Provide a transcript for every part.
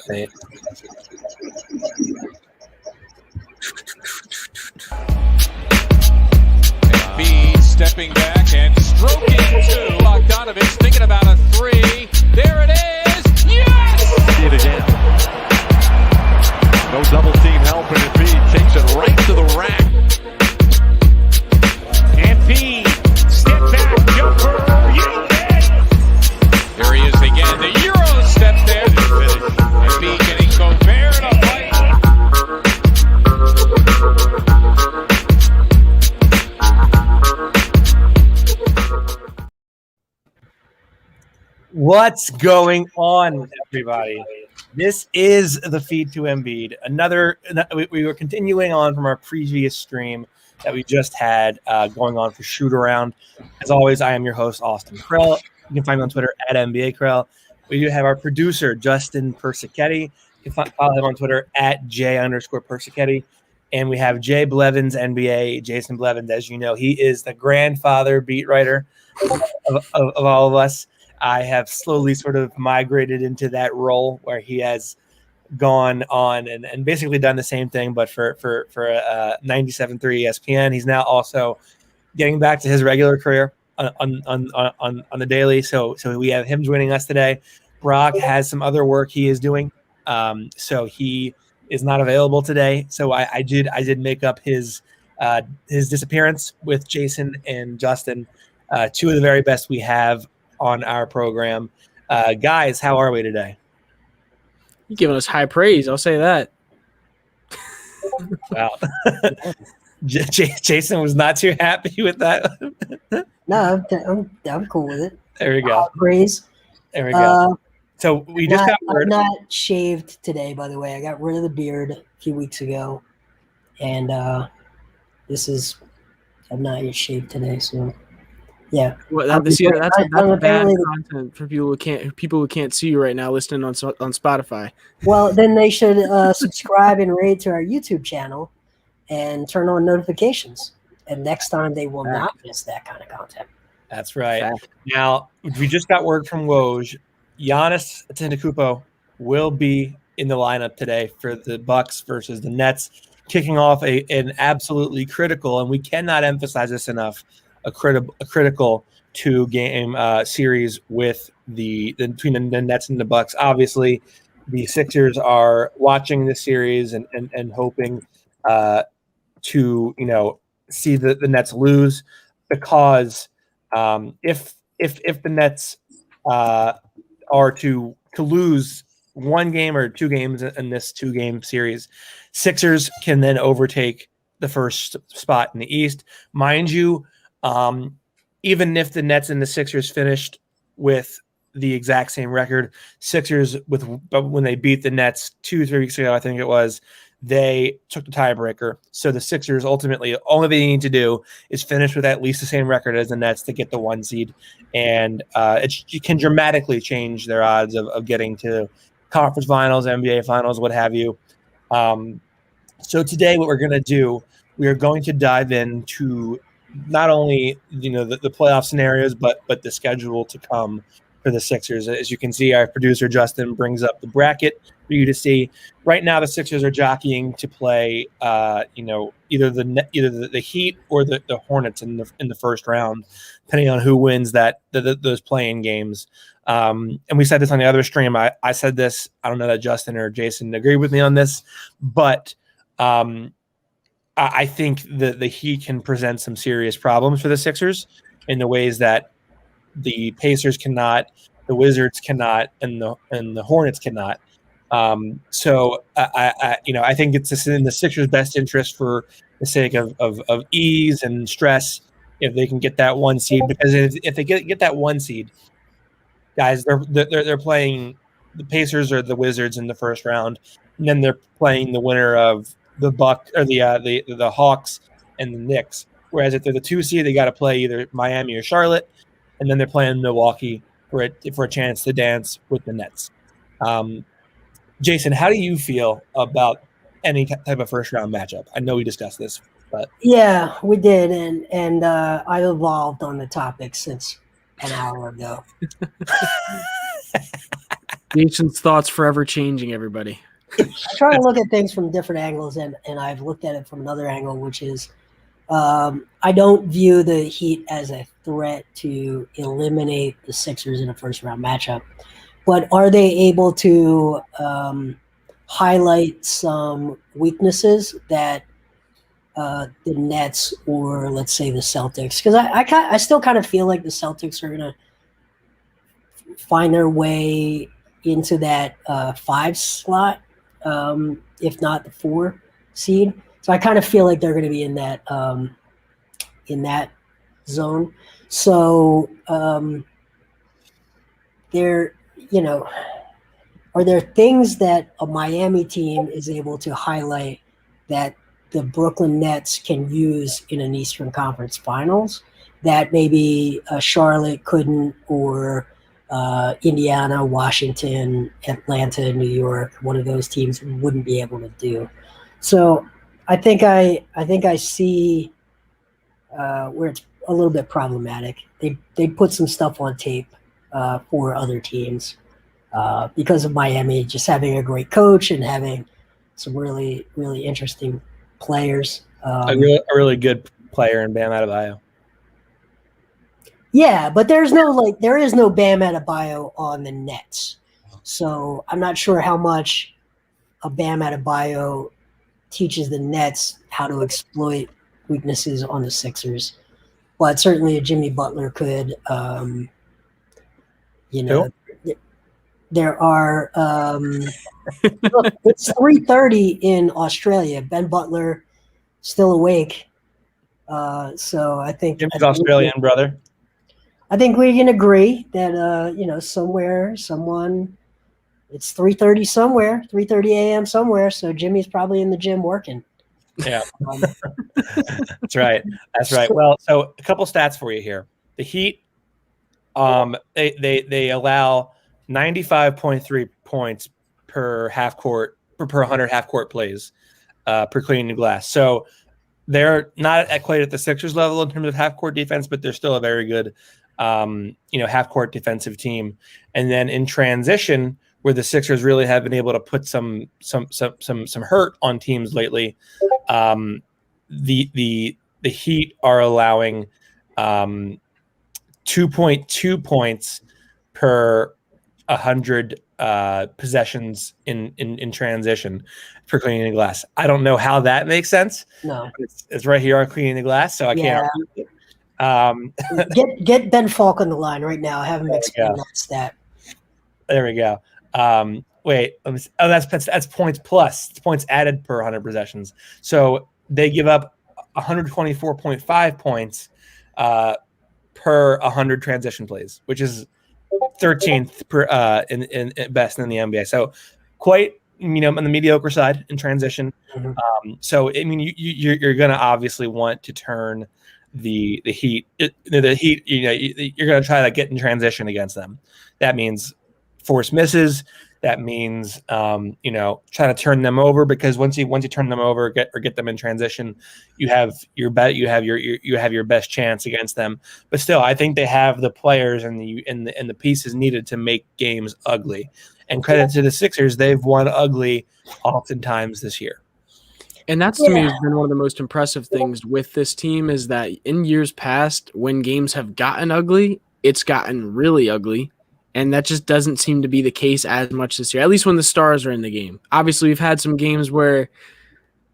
Nate. Embiid stepping back and stroking two. Bogdanovich thinking about a three. There it is. Yes! See it again. No double team help, and Embiid takes it right to the rack. Embiid, step back, jumper, you bet. There he is again. The Euro step there. Embiid getting Gobert to fight. What's going on, everybody? This is the feed to Embiid. We were continuing on from our previous stream that we just had going on for Shoot Around. As always, I am your host, Austin Krell. You can find me on Twitter at NBA Krell. We do have our producer, Justin Persichetti. You can follow him on Twitter at J_Persichetti. And we have Jay Blevins, NBA, Jason Blevins. As you know, he is the grandfather beat writer of all of us. I have slowly sort of migrated into that role where he has gone on and basically done the same thing, but for 97.3 ESPN. He's now also getting back to his regular career on the daily. So we have him joining us today. Brock has some other work he is doing, so he is not available today. So I did make up his disappearance with Jason and Justin, two of the very best we have on our program. Guys, how are we today? You're giving us high praise. I'll say that. Wow. Jason was not too happy with that. No, I'm cool with it. There we go. Praise. There we go. So we just got word. I'm not shaved today, by the way. I got rid of the beard a few weeks ago, and I'm not yet shaved today, so. Yeah, well, that's bad content for people who can't see you right now listening on Spotify. Well, then they should subscribe and rate to our YouTube channel and turn on notifications. And next time they will not miss that kind of content. That's right. Now we just got word from Woj. Giannis Antetokounmpo will be in the lineup today for the Bucks versus the Nets, kicking off an absolutely critical, and we cannot emphasize this enough, a critical two-game series with between the Nets and the Bucks. Obviously, the Sixers are watching this series and hoping to see the Nets lose, because if the Nets are to lose one game or two games in this two-game series, Sixers can then overtake the first spot in the East. Mind you, even if the Nets and the Sixers finished with the exact same record, Sixers when they beat the Nets 2-3 weeks ago, I think it was, they took the tiebreaker. So the Sixers ultimately, all they need to do is finish with at least the same record as the Nets to get the 1 seed, and it can dramatically change their odds of getting to conference finals, NBA finals, what have you. So today, what we're going to do, we are going to dive into not only the playoff scenarios, but the schedule to come for the Sixers. As you can see, our producer Justin brings up the bracket for you to see. Right now, the Sixers are jockeying to play, either the Heat or the Hornets in the first round, depending on who wins those play-in games. And we said this on the other stream. I said this. I don't know that Justin or Jason agree with me on this, but I think the Heat can present some serious problems for the Sixers in the ways that the Pacers cannot, the Wizards cannot, and the Hornets cannot. So I think it's in the Sixers' best interest, for the sake of ease and stress, if they can get that 1 seed, because if they get that 1 seed, guys, they're playing the Pacers or the Wizards in the first round, and then they're playing the winner of the the Hawks and the Knicks. Whereas if they're the 2 seed, they got to play either Miami or Charlotte, and then they're playing Milwaukee for a chance to dance with the Nets. Jason, how do you feel about any type of first round matchup? I know we discussed this, but yeah, we did, and I evolved on the topic since an hour ago. Jason's thoughts forever changing, everybody. I try to look at things from different angles, and I've looked at it from another angle, which is I don't view the Heat as a threat to eliminate the Sixers in a first-round matchup. But are they able to highlight some weaknesses that the Nets or, let's say, the Celtics? Because I still kind of feel like the Celtics are going to find their way into that 5 slot, if not the 4 seed. So I kind of feel like they're going to be in that zone. So are there things that a Miami team is able to highlight that the Brooklyn Nets can use in an Eastern Conference Finals that maybe Charlotte couldn't, or Indiana, Washington, Atlanta, New York, one of those teams wouldn't be able to do? So I think I see where it's a little bit problematic. They put some stuff on tape for other teams because of Miami just having a great coach and having some really, really interesting players. A really good player in Bam Adebayo. Yeah, but there is no Bam Adebayo on the Nets. So I'm not sure how much a Bam Adebayo teaches the Nets how to exploit weaknesses on the Sixers. But certainly a Jimmy Butler could. There are look, it's 3:30 in Australia. Ben Butler still awake. So I think Jimmy's Australian brother. I think we can agree that it's 3:30 somewhere, 3:30 a.m. somewhere. So Jimmy's probably in the gym working. Yeah, that's right. That's right. Well, so a couple stats for you here. The Heat, they allow 95.3 points per half court per 100 half court plays per cleaning the glass. So they're not quite at the Sixers level in terms of half court defense, but they're still a very good half court defensive team. And then in transition, where the Sixers really have been able to put some hurt on teams lately, the Heat are allowing 2.2 points per 100 possessions in transition for cleaning the glass. I don't know how that makes sense. No, it's right here on cleaning the glass, so I can't. Get Ben Falk on the line right now. Have him explain that stat. There we go. Wait, let me see. Oh, that's points plus. It's points added per 100 possessions. So they give up 124.5 points per 100 transition plays, which is 13th per in best in the NBA. So quite on the mediocre side in transition. Mm-hmm. So I mean you're going to obviously want to turn the Heat. The Heat, you're going to try to get in transition against them. That means force misses. That means trying to turn them over, because once you turn them over, get them in transition, you have your best chance against them. But still, I think they have the players and the pieces needed to make games ugly. And credit to the Sixers, they've won ugly oftentimes this year. And that's to me has been one of the most impressive things with this team, is that in years past, when games have gotten ugly, it's gotten really ugly. And that just doesn't seem to be the case as much this year, at least when the stars are in the game. Obviously, we've had some games where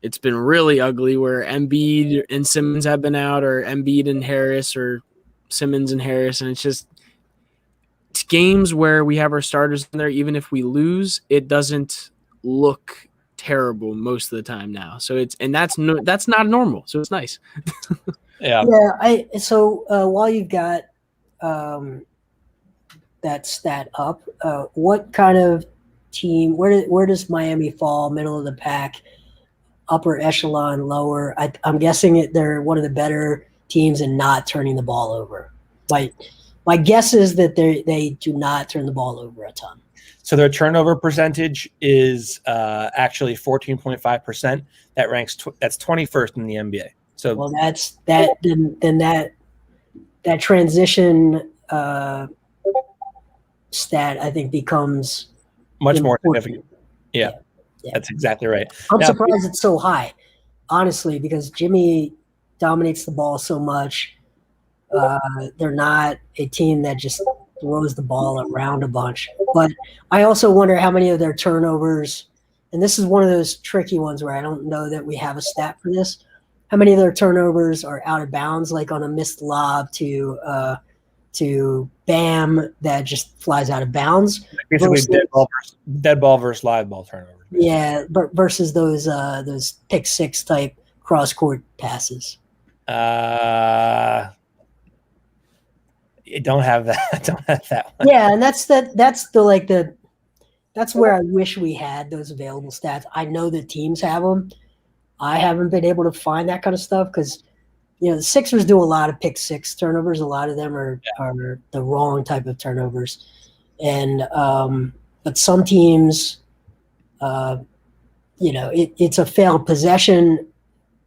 it's been really ugly, where Embiid and Simmons have been out, or Embiid and Harris, or Simmons and Harris. And it's games where we have our starters in there. Even if we lose, it doesn't look terrible most of the time now. So that's not normal. So it's nice. Yeah. So while you've got that stat up, what kind of team, where does Miami fall? Middle of the pack, upper echelon, lower? I'm guessing they're one of the better teams in not turning the ball over. My guess is that they do not turn the ball over a ton. So their turnover percentage is actually 14.5%. That ranks that's 21st in the NBA. So that's that. Then that transition stat, I think, becomes much more important. significant. Yeah, Yeah. that's exactly right. I'm Now, surprised it's so high, honestly, because Jimmy dominates the ball so much. They're not a team that just throws the ball around a bunch. But I also wonder how many of their turnovers, and this is one of those tricky ones where I don't know that we have a stat for this. How many of their turnovers are out of bounds, like on a missed lob to Bam that just flies out of bounds? basically, Versus, dead ball versus live ball turnovers. yeah, versus those pick six type cross court passes. I don't have that. I don't have that one. Yeah, and that's where I wish we had those available stats. I know that teams have them. I haven't been able to find that kind of stuff because the Sixers do a lot of pick six turnovers. A lot of them are the wrong type of turnovers, and but some teams, it's a failed possession,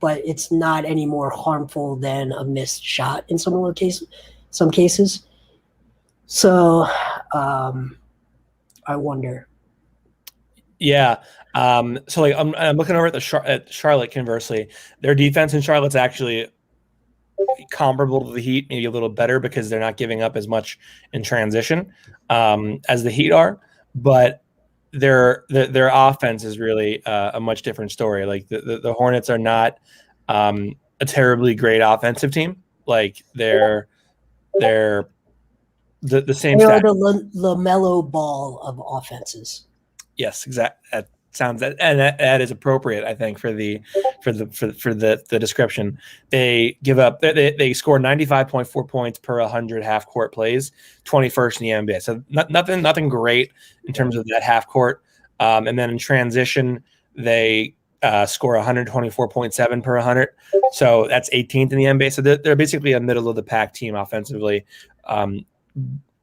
but it's not any more harmful than a missed shot in some cases. So I wonder. Yeah. So like I'm looking over at Charlotte. Conversely, their defense in Charlotte's actually comparable to the Heat, maybe a little better because they're not giving up as much in transition as the Heat are. But their offense is really a much different story. Like the Hornets are not a terribly great offensive team. Like they're the same. They are the LaMelo Ball of offenses. Yes, exactly. That sounds that is appropriate, I think, for the description. They give up. They score 95.4 points per 100 half court plays, 21st in the NBA. So nothing great in terms of that half court. And then in transition, they score 124.7 per 100. So that's 18th in the NBA. So they're basically a middle of the pack team offensively,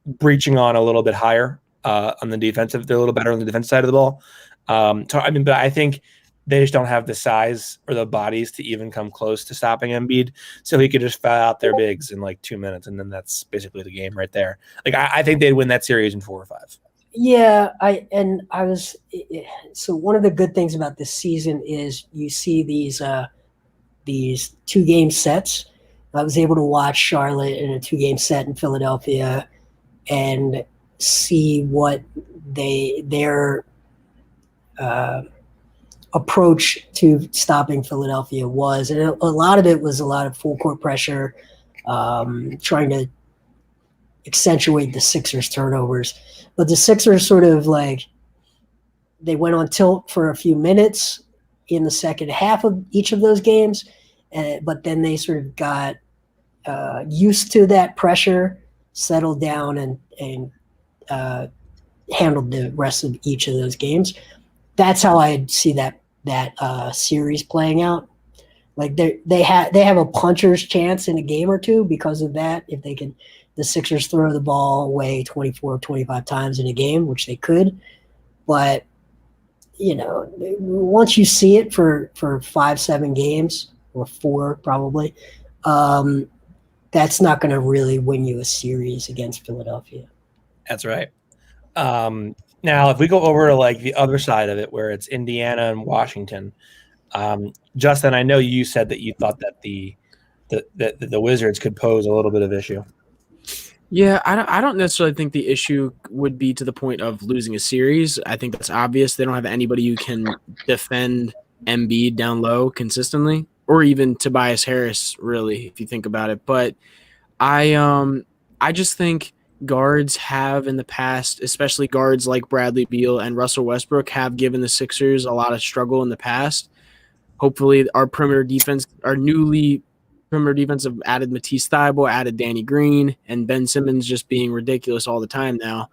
breaching on a little bit higher. On the defensive, they're a little better on the defensive side of the ball. But I think they just don't have the size or the bodies to even come close to stopping Embiid. So he could just foul out their bigs in like 2 minutes, and then that's basically the game right there. Like I think they'd win that series in 4 or 5. Yeah, so one of the good things about this season is you see these 2-game sets. I was able to watch Charlotte in a 2-game set in Philadelphia and see what their approach to stopping Philadelphia was, and a lot of it was a lot of full court pressure, trying to accentuate the Sixers turnovers. But the Sixers sort of they went on tilt for a few minutes in the second half of each of those games, but then they sort of got used to that pressure, settled down, and handled the rest of each of those games. That's how I see that series playing out. Like they have a puncher's chance in a game or two because of that. If the Sixers throw the ball away 24 or 25 times in a game, which they could, but once you see it for 5-7 games or 4 probably, that's not going to really win you a series against Philadelphia. That's right. Now, if we go over to the other side of it, where it's Indiana and Washington, Justin, I know you said that you thought that the Wizards could pose a little bit of issue. Yeah, I don't necessarily think the issue would be to the point of losing a series. I think that's obvious. They don't have anybody who can defend Embiid down low consistently, or even Tobias Harris, really, if you think about it. But I just think guards have in the past, especially guards like Bradley Beal and Russell Westbrook, have given the Sixers a lot of struggle in the past. Hopefully our newly perimeter defense have added Matisse Thybulle, added Danny Green, and Ben Simmons just being ridiculous all the time now.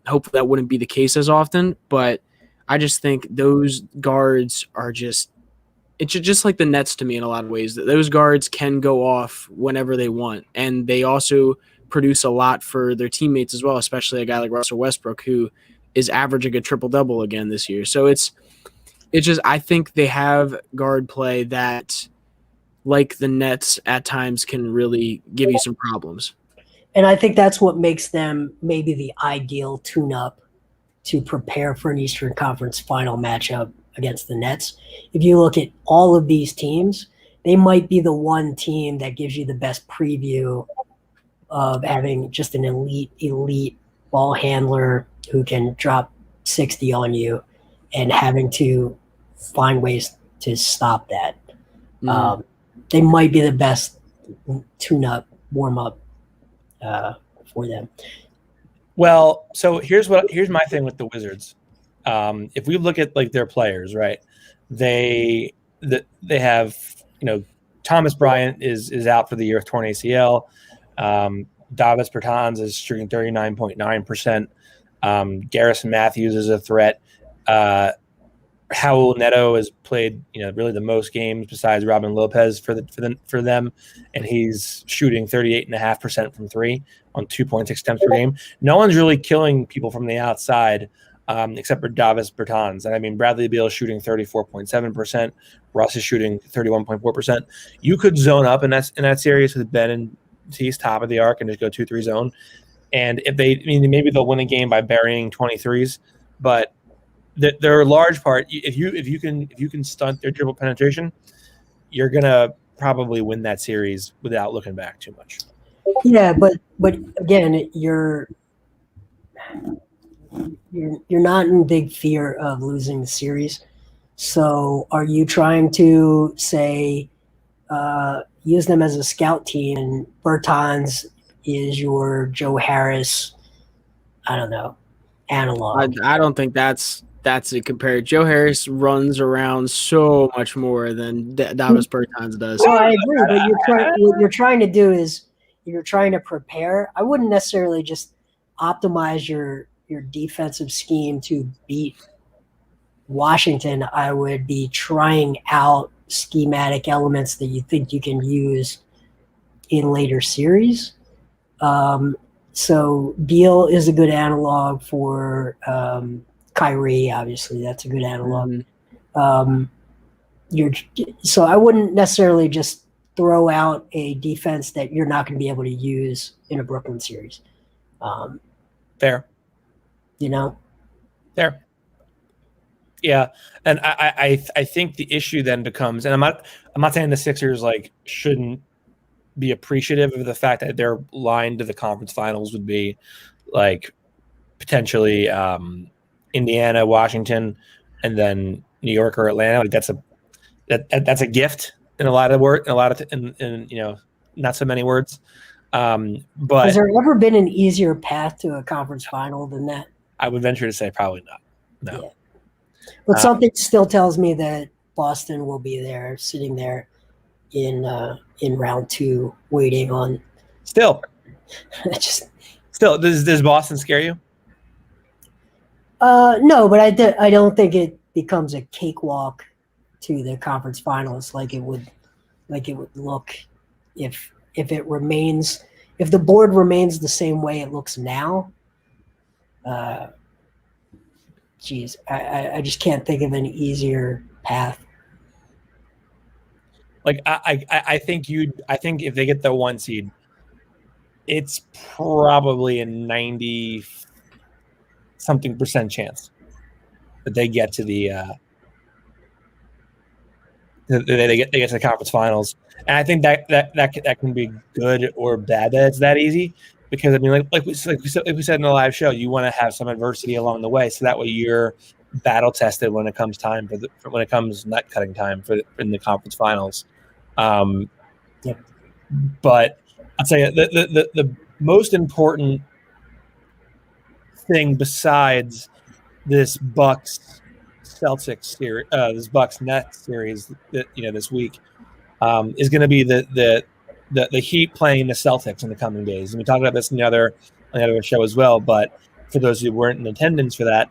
Hopefully that wouldn't be the case as often, but I just think those guards are it's just like the Nets to me in a lot of ways. That those guards can go off whenever they want, and they also produce a lot for their teammates as well, especially a guy like Russell Westbrook, who is averaging a triple-double again this year. So it's just, I think they have guard play that, like the Nets at times, can really give you some problems. And I think that's what makes them maybe the ideal tune-up to prepare for an Eastern Conference final matchup against the Nets. If you look at all of these teams, they might be the one team that gives you the best preview of having just an elite ball handler who can drop 60 on you and having to find ways to stop that. They might be the best tune-up, warm-up for them. Well, so here's my thing with the Wizards. If we look at like their players, right? They have, Thomas Bryant is out for the year with torn ACL. Davis Bertans is shooting 39.9%. Garrison Matthews is a threat. Raul Neto has played, really the most games besides Robin Lopez for them, and he's shooting 38.5% from three on 2.6 attempts per game. No one's really killing people from the outside, except for Davis Bertans. And I mean, Bradley Beal is shooting 34.7%. Russ is shooting 31.4%. You could zone up in that series with Ben and T's top of the arc and just go 2-3 zone. And if maybe they'll win a game by burying 23s, but they're a large part. If you can stunt their dribble penetration, you're gonna probably win that series without looking back too much. Yeah, but again, you're not in big fear of losing the series. So are you trying to say use them as a scout team and Bertans is your Joe Harris, I don't know, analog? I don't think that's it compared. Joe Harris runs around so much more than Davis Bertans does. No, I agree, but what you're trying to do is you're trying to prepare. I wouldn't necessarily just optimize your defensive scheme to beat Washington. I would be trying out schematic elements that you think you can use in later series. So Beal is a good analog for Kyrie, obviously. That's a good analog. So I wouldn't necessarily just throw out a defense that you're not going to be able to use in a Brooklyn series. Fair. Fair. Yeah, and I think the issue then becomes, and I'm not saying the Sixers shouldn't be appreciative of the fact that their line to the conference finals would be potentially Indiana, Washington, and then New York or Atlanta. That's a gift in a lot of not so many words. But has there ever been an easier path to a conference final than that? I would venture to say probably not. No. Yeah. But something still tells me that Boston will be there, sitting there in round two, waiting on. Still, does Boston scare you? No, but I don't think it becomes a cakewalk to the conference finals like it would look if it remains, if the board remains the same way it looks now. I just can't think of an easier path. I think if they get the 1 seed, it's probably a 90-something% chance that they get to the they get to the conference finals. And I think that can be good or bad that it's that easy, because I mean, like we said in the live show, you want to have some adversity along the way, so that way you're battle tested when it comes time when it comes nut cutting time in the conference finals. Yep. But I'll tell you the most important thing besides this Bucks Celtics series, this Bucks Nets series that this week is going to be the Heat playing the Celtics in the coming days. And we talked about this on the other show as well. But for those who weren't in attendance for that,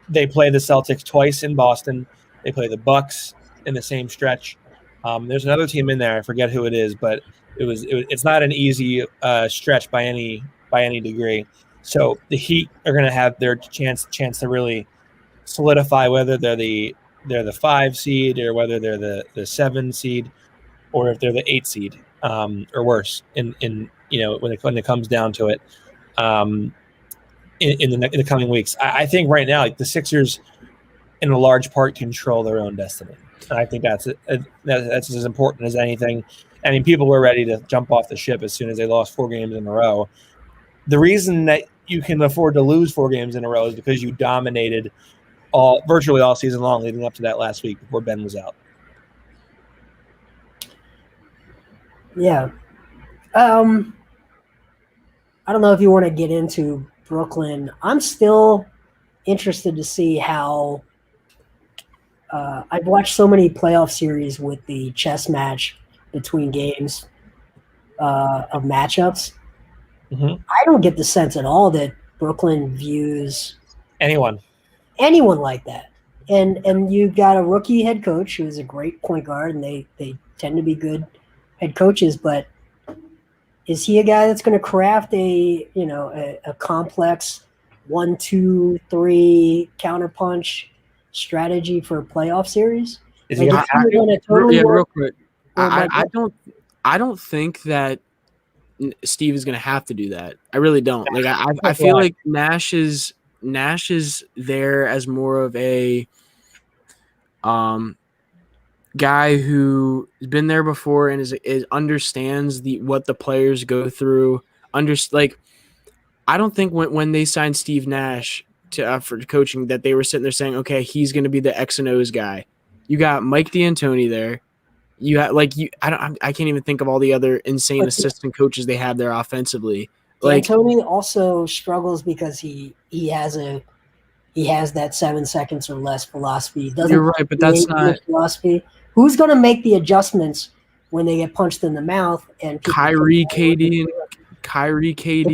they play the Celtics twice in Boston. They play the Bucks in the same stretch. There's another team in there. I forget who it is, but it's not an easy stretch by any degree. So the Heat are going to have their chance to really solidify whether they're the 5 seed or whether they're the 7 seed, or if they're the 8 seed or worse. In when it comes down to it, in the coming weeks. I think right now, like the Sixers, in a large part, control their own destiny. And I think that's as important as anything. I mean, people were ready to jump off the ship as soon as they lost 4 games in a row. The reason that you can afford to lose 4 games in a row is because you dominated virtually all season long leading up to that last week before Ben was out. Yeah. I don't know if you want to get into Brooklyn. I'm still interested to see how I've watched so many playoff series with the chess match between games of matchups. Mm-hmm. I don't get the sense at all that Brooklyn views anyone like that. And you've got a rookie head coach who is a great point guard, and they tend to be good head coaches, but is he a guy that's going to craft a complex 1, 2, 3 counterpunch strategy for a playoff series? Is he like, real quick. I don't think that Steve is going to have to do that. I really don't. Like I feel like Nash is there as more of a guy who has been there before and is understands what the players go through. I don't think when they signed Steve Nash for coaching that they were sitting there saying, okay, he's going to be the X and O's guy. You got Mike D'Antoni there. You have I can't even think of all the other insane assistant coaches they have there offensively. D'Antoni also struggles because he has that 7 seconds or less philosophy. You're right, but that's not philosophy. Who's going to make the adjustments when they get punched in the mouth? And Kyrie, KD,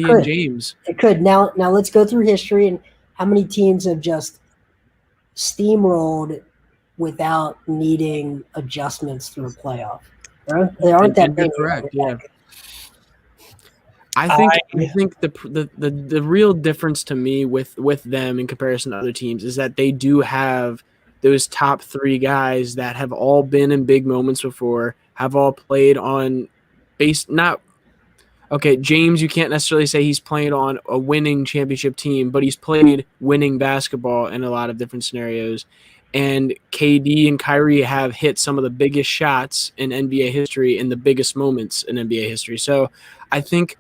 and James. It could. Now let's go through history and how many teams have just steamrolled without needing adjustments through a playoff. There aren't that many. Correct. Yeah. I think the real difference to me with them in comparison to other teams is that they do have those top 3 guys that have all been in big moments before, have all played on James, you can't necessarily say he's played on a winning championship team, but he's played winning basketball in a lot of different scenarios. And KD and Kyrie have hit some of the biggest shots in NBA history in the biggest moments in NBA history. So I think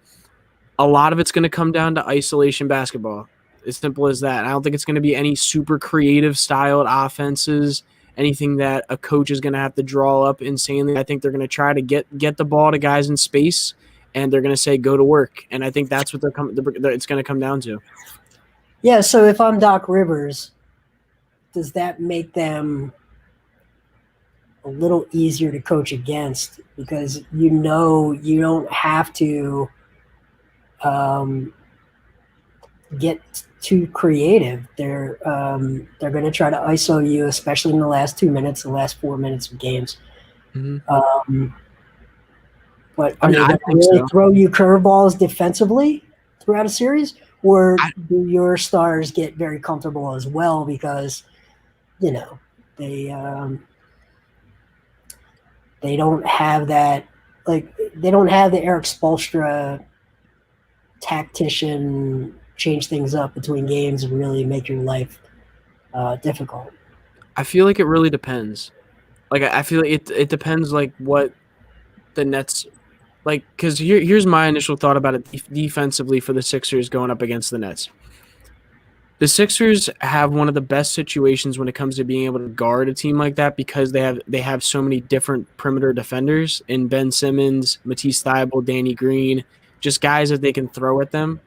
a lot of it's going to come down to isolation basketball. As simple as that. I don't think it's going to be any super creative styled offenses, anything that a coach is going to have to draw up insanely. I think they're going to try to get the ball to guys in space, and they're going to say go to work. And I think that's what it's going to come down to. Yeah, so if I'm Doc Rivers, does that make them a little easier to coach against? Because you don't have to get too creative. They're going to try to ISO you, especially in the last 2 minutes, the last 4 minutes of games. Mm-hmm. But are they going to really throw you curveballs defensively throughout a series, or do your stars get very comfortable as well because they don't have that, they don't have the Eric Spoelstra tactician change things up between games and really make your life difficult? I feel like it really depends. I feel like it depends what the Nets because here's my initial thought about it defensively for the Sixers going up against the Nets. The Sixers have one of the best situations when it comes to being able to guard a team like that because they have so many different perimeter defenders in Ben Simmons, Matisse Thybulle, Danny Green, just guys that they can throw at them.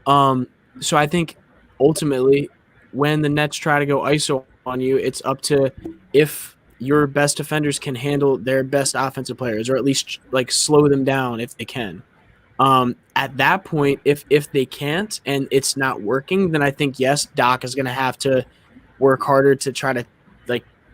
So I think ultimately when the Nets try to go ISO on you, it's up to if your best defenders can handle their best offensive players or at least slow them down if they can. At that point, if they can't and it's not working, then I think, yes, Doc is going to have to work harder to try to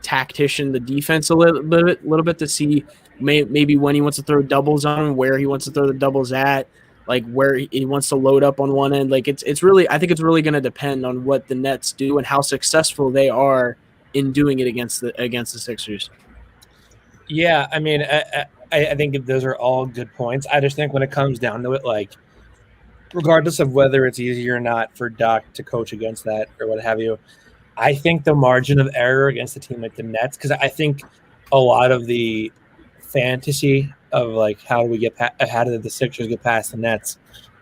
tactician the defense a little bit to see maybe when he wants to throw doubles on, where he wants to throw the doubles at, where he wants to load up on one end. It's really, I think it's really going to depend on what the Nets do and how successful they are in doing it against the Sixers. Yeah, I mean, I think those are all good points. I just think when it comes down to it, regardless of whether it's easy or not for Doc to coach against that or what have you, I think the margin of error against a team like the Nets, because I think a lot of the fantasy of like how did the Sixers get past the Nets,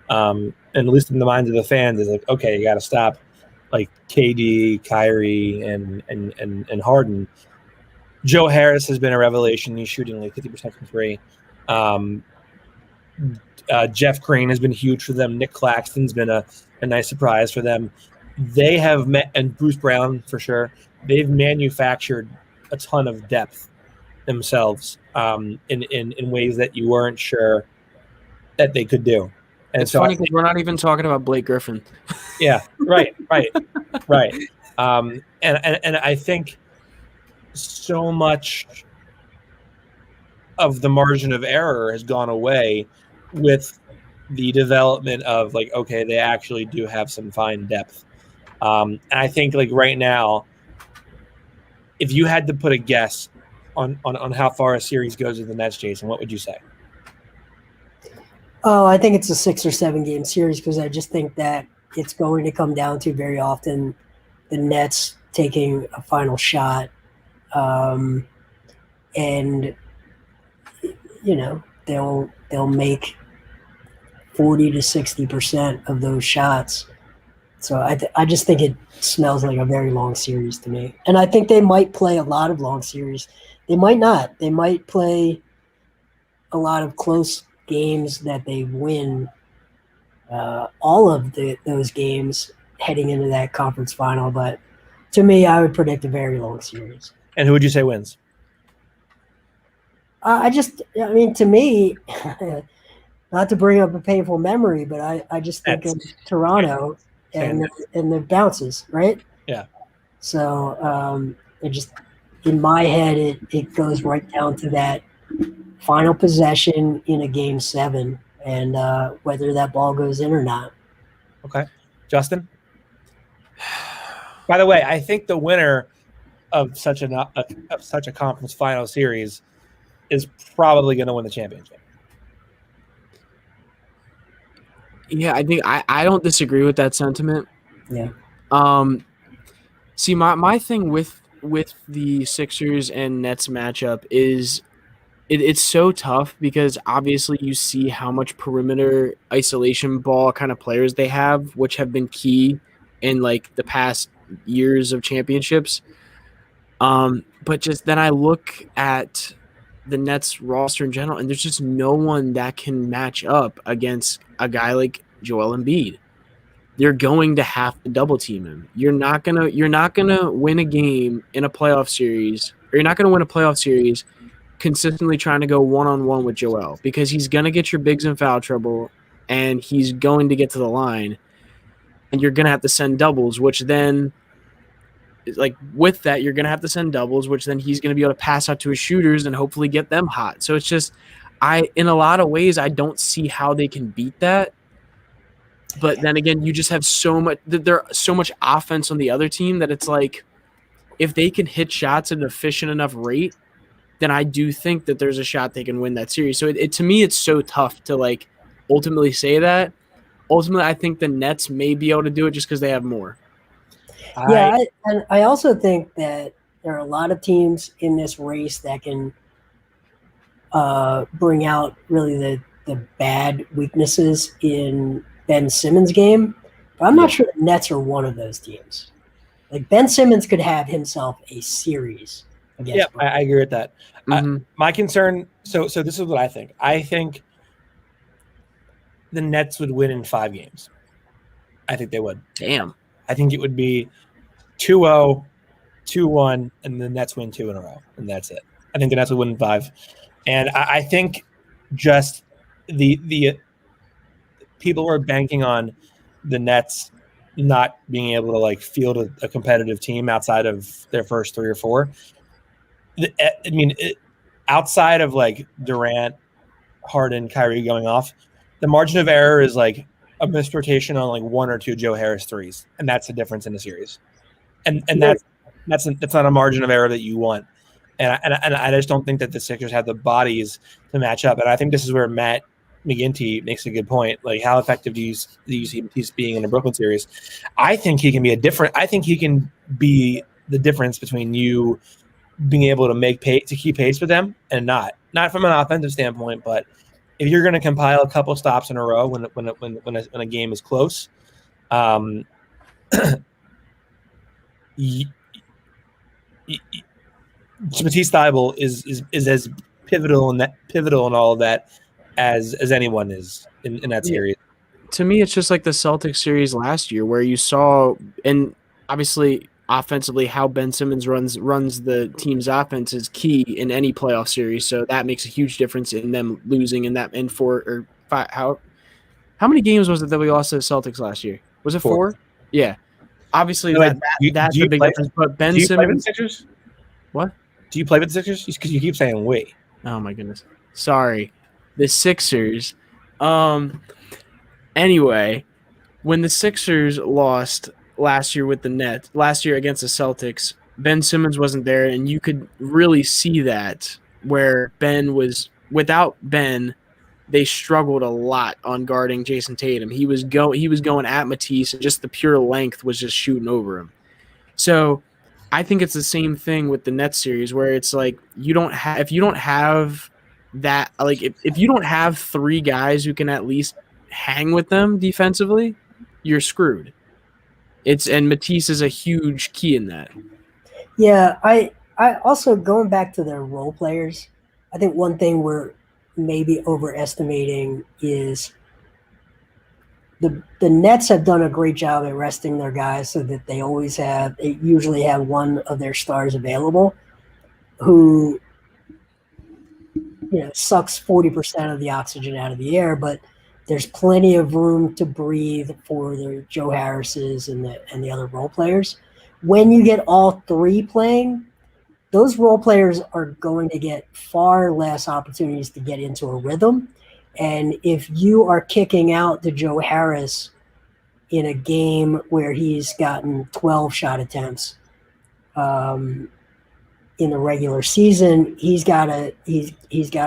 and at least in the minds of the fans, is like, okay, you got to stop like KD, Kyrie, and Harden. Joe Harris has been a revelation. He's shooting like 50% from three. Jeff Green has been huge for them. Nick Claxton's been a nice surprise for them. They have met, and Bruce Brown for sure. They've manufactured a ton of depth themselves in ways that you weren't sure that they could do. And it's funny because we're not even talking about Blake Griffin. Yeah, right. And I think so much of the margin of error has gone away with the development of like, okay, they actually do have some fine depth. And I think like right now, if you had to put a guess on how far a series goes with the Nets, Jason, what would you say? Oh, I think it's a 6 or 7 game series because I just think that it's going to come down to very often the Nets taking a final shot. And you know, they'll make 40 to 60% of those shots. So I just think it smells like a very long series to me. And I think they might play a lot of long series. They might not. They might play a lot of close games that they win all of those games heading into that conference final. But to me, I would predict a very long series. And who would you say wins? To me, not to bring up a painful memory, but I just think of Toronto and the bounces, right? Yeah. So it just, in my head, it goes right down to that final possession in a game 7 and whether that ball goes in or not. Okay. Justin? By the way, I think the winner of such a conference final series is probably going to win the championship. Yeah, I think I don't disagree with that sentiment. Yeah. See, my thing with the Sixers and Nets matchup is it's so tough because obviously you see how much perimeter isolation ball kind of players they have, which have been key in like the past years of championships. But just then I look at the Nets roster in general, and there's just no one that can match up against a guy like Joel Embiid. You're going to have to double team him. You're not gonna win a game in a playoff series, or you're not gonna win a playoff series consistently trying to go one-on-one with Joel because he's gonna get your bigs in foul trouble, and he's going to get to the line, and you're gonna have to send doubles, which then. Like with that, you're going to have to send doubles, which then he's going to be able to pass out to his shooters and hopefully get them hot. So it's just, in a lot of ways, I don't see how they can beat that. But then again, you just have there's so much offense on the other team that it's like, if they can hit shots at an efficient enough rate, then I do think that there's a shot they can win that series. So to me, it's so tough to like ultimately say that. Ultimately, I think the Nets may be able to do it just because they have more. And I also think that there are a lot of teams in this race that can bring out really the bad weaknesses in Ben Simmons' game. But I'm not sure the Nets are one of those teams. Like Ben Simmons could have himself a series against. Yeah, I agree with that. Mm-hmm. My concern. So this is what I think. I think the Nets would win in 5 games. I think they would. Damn. I think it would be 2-0, 2-1, and the Nets win 2 in a row, and that's it. I think the Nets would win in 5. And I think just the people were banking on the Nets not being able to like field a competitive team outside of their first 3 or 4. Outside of like Durant, Harden, Kyrie going off, the margin of error is like a missed rotation on like 1 or 2 Joe Harris threes, and that's the difference in the series. And that's not a margin of error that you want. And I just don't think that the Sixers have the bodies to match up. And I think this is where Matt McGinty makes a good point. Like, how effective do you see Matisse being in the Brooklyn series? I think he can be I think he can be the difference between you being able to keep pace with them and not from an offensive standpoint, but if you're going to compile a couple stops in a row when a game is close, Matisse Thybulle is as pivotal in all of that as anyone is in that series. To me, it's just like the Celtics series last year, where you saw, and obviously offensively, how Ben Simmons runs the team's offense is key in any playoff series. So that makes a huge difference in them losing in that. And 4 or 5, how many games was it that we lost to the Celtics last year? Was it 4? Yeah. Obviously, that's a big difference. But Ben Simmons. Do you play with the Sixers? What? Do you play with the Sixers? Because you keep saying wait. Oh my goodness. Sorry. The Sixers. Anyway, when the Sixers lost last year against the Celtics, Ben Simmons wasn't there, and you could really see that where without Ben, they struggled a lot on guarding Jason Tatum. He was going at Matisse, and just the pure length was just shooting over him. So I think it's the same thing with the Nets series, where it's like if you don't have that, like if you don't have 3 guys who can at least hang with them defensively, you're screwed. And Matisse is a huge key in that. Yeah, I also, going back to their role players, I think one thing we're maybe overestimating is the Nets have done a great job at resting their guys so that they usually have one of their stars available who sucks 40% of the oxygen out of the air, but there's plenty of room to breathe for the Joe Harrises and the other role players. When you get all 3 playing, those role players are going to get far less opportunities to get into a rhythm. And if you are kicking out to Joe Harris in a game where he's gotten 12 shot attempts in the regular season, he's got a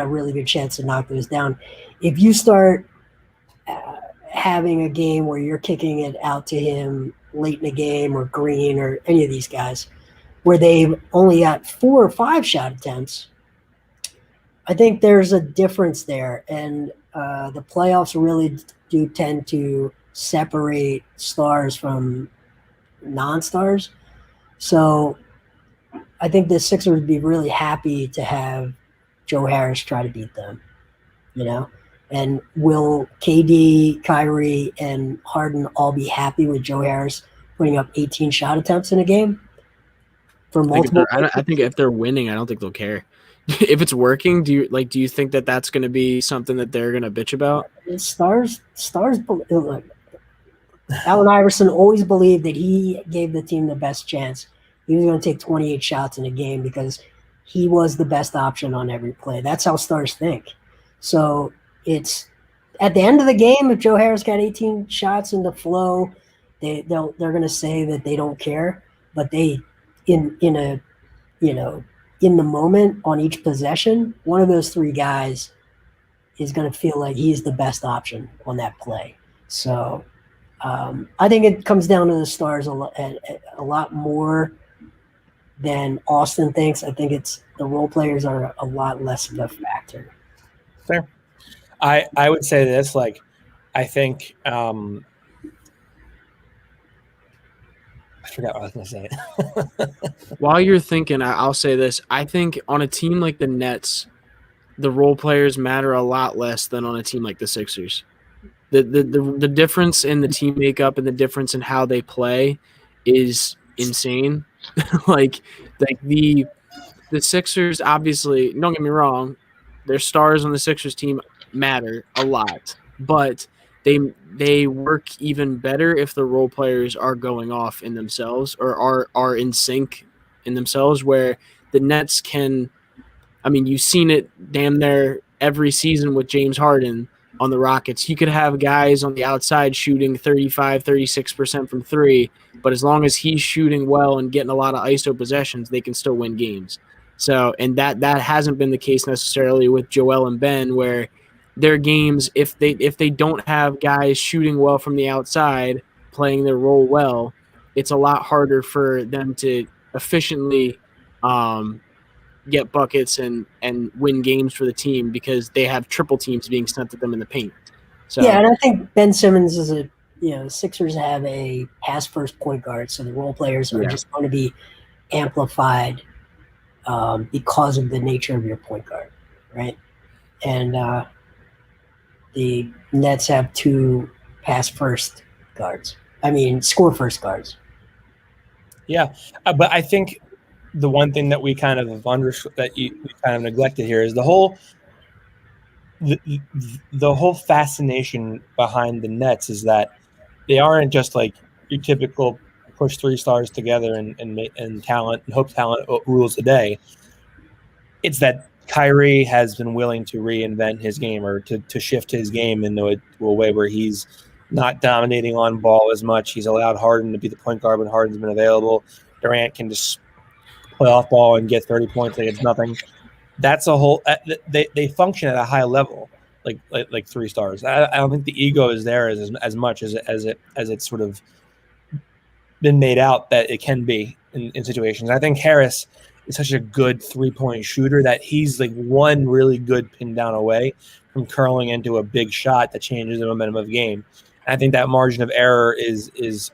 really good chance to knock those down. If you start having a game where you're kicking it out to him late in the game, or Green, or any of these guys, where they've only got 4 or 5 shot attempts, I think there's a difference there. And the playoffs really do tend to separate stars from non-stars. So I think the Sixers would be really happy to have Joe Harris try to beat them, And will KD, Kyrie, and Harden all be happy with Joe Harris putting up 18 shot attempts in a game? For multiple, I think if they're winning, I don't think they'll care. If it's working, do you think that that's going to be something that they're going to bitch about? Stars. Look, Allen Iverson always believed that he gave the team the best chance. He was going to take 28 shots in a game because he was the best option on every play. That's how stars think. So it's at the end of the game, if Joe Harris got 18 shots in the flow, they're going to say that they don't care, but they in the moment on each possession, one of those 3 guys is going to feel like he's the best option on that play. So I think it comes down to the stars a lot more than Austin thinks. I think the role players are a lot less of a factor. Fair. I would say this, like, I think I forgot what I was going to say. While you're thinking, I'll say this. I think on a team like the Nets, the role players matter a lot less than on a team like the Sixers. The difference in the team makeup and the difference in how they play is insane. like the Sixers, obviously, don't get me wrong, their stars on the Sixers team matter a lot, but they work even better if the role players are going off in themselves or are in sync in themselves, where the Nets can, I mean, you've seen it damn near every season with James Harden on the Rockets. You could have guys on the outside shooting 35, 36% from 3, but as long as he's shooting well and getting a lot of ISO possessions, they can still win games. So, and that hasn't been the case necessarily with Joel and Ben, where their games, if they don't have guys shooting well from the outside, playing their role well, it's a lot harder for them to efficiently get buckets and win games for the team because they have triple teams being sent at them in the paint. So Yeah, and I think Ben Simmons is Sixers have a pass first point guard, so the role players are just going to be amplified because of the nature of your point guard, right? And the Nets have 2 pass first guards. I mean, score first guards. Yeah, but I think the one thing that we kind of we kind of neglected here is the whole fascination behind the Nets is that they aren't just like your typical push 3 stars together and talent and hope talent rules the day. It's that Kyrie has been willing to reinvent his game or to shift his game into a way where he's not dominating on ball as much. He's allowed Harden to be the point guard when Harden's been available. Durant can just play off ball and get 30 points like it's nothing. That's a whole. They function at a high level, like 3 stars. I don't think the ego is there as much as it's sort of been made out that it can be in situations. I think Harris is such a good 3-point shooter that he's like one really good pin down away from curling into a big shot that changes the momentum of the game. And I think that margin of error is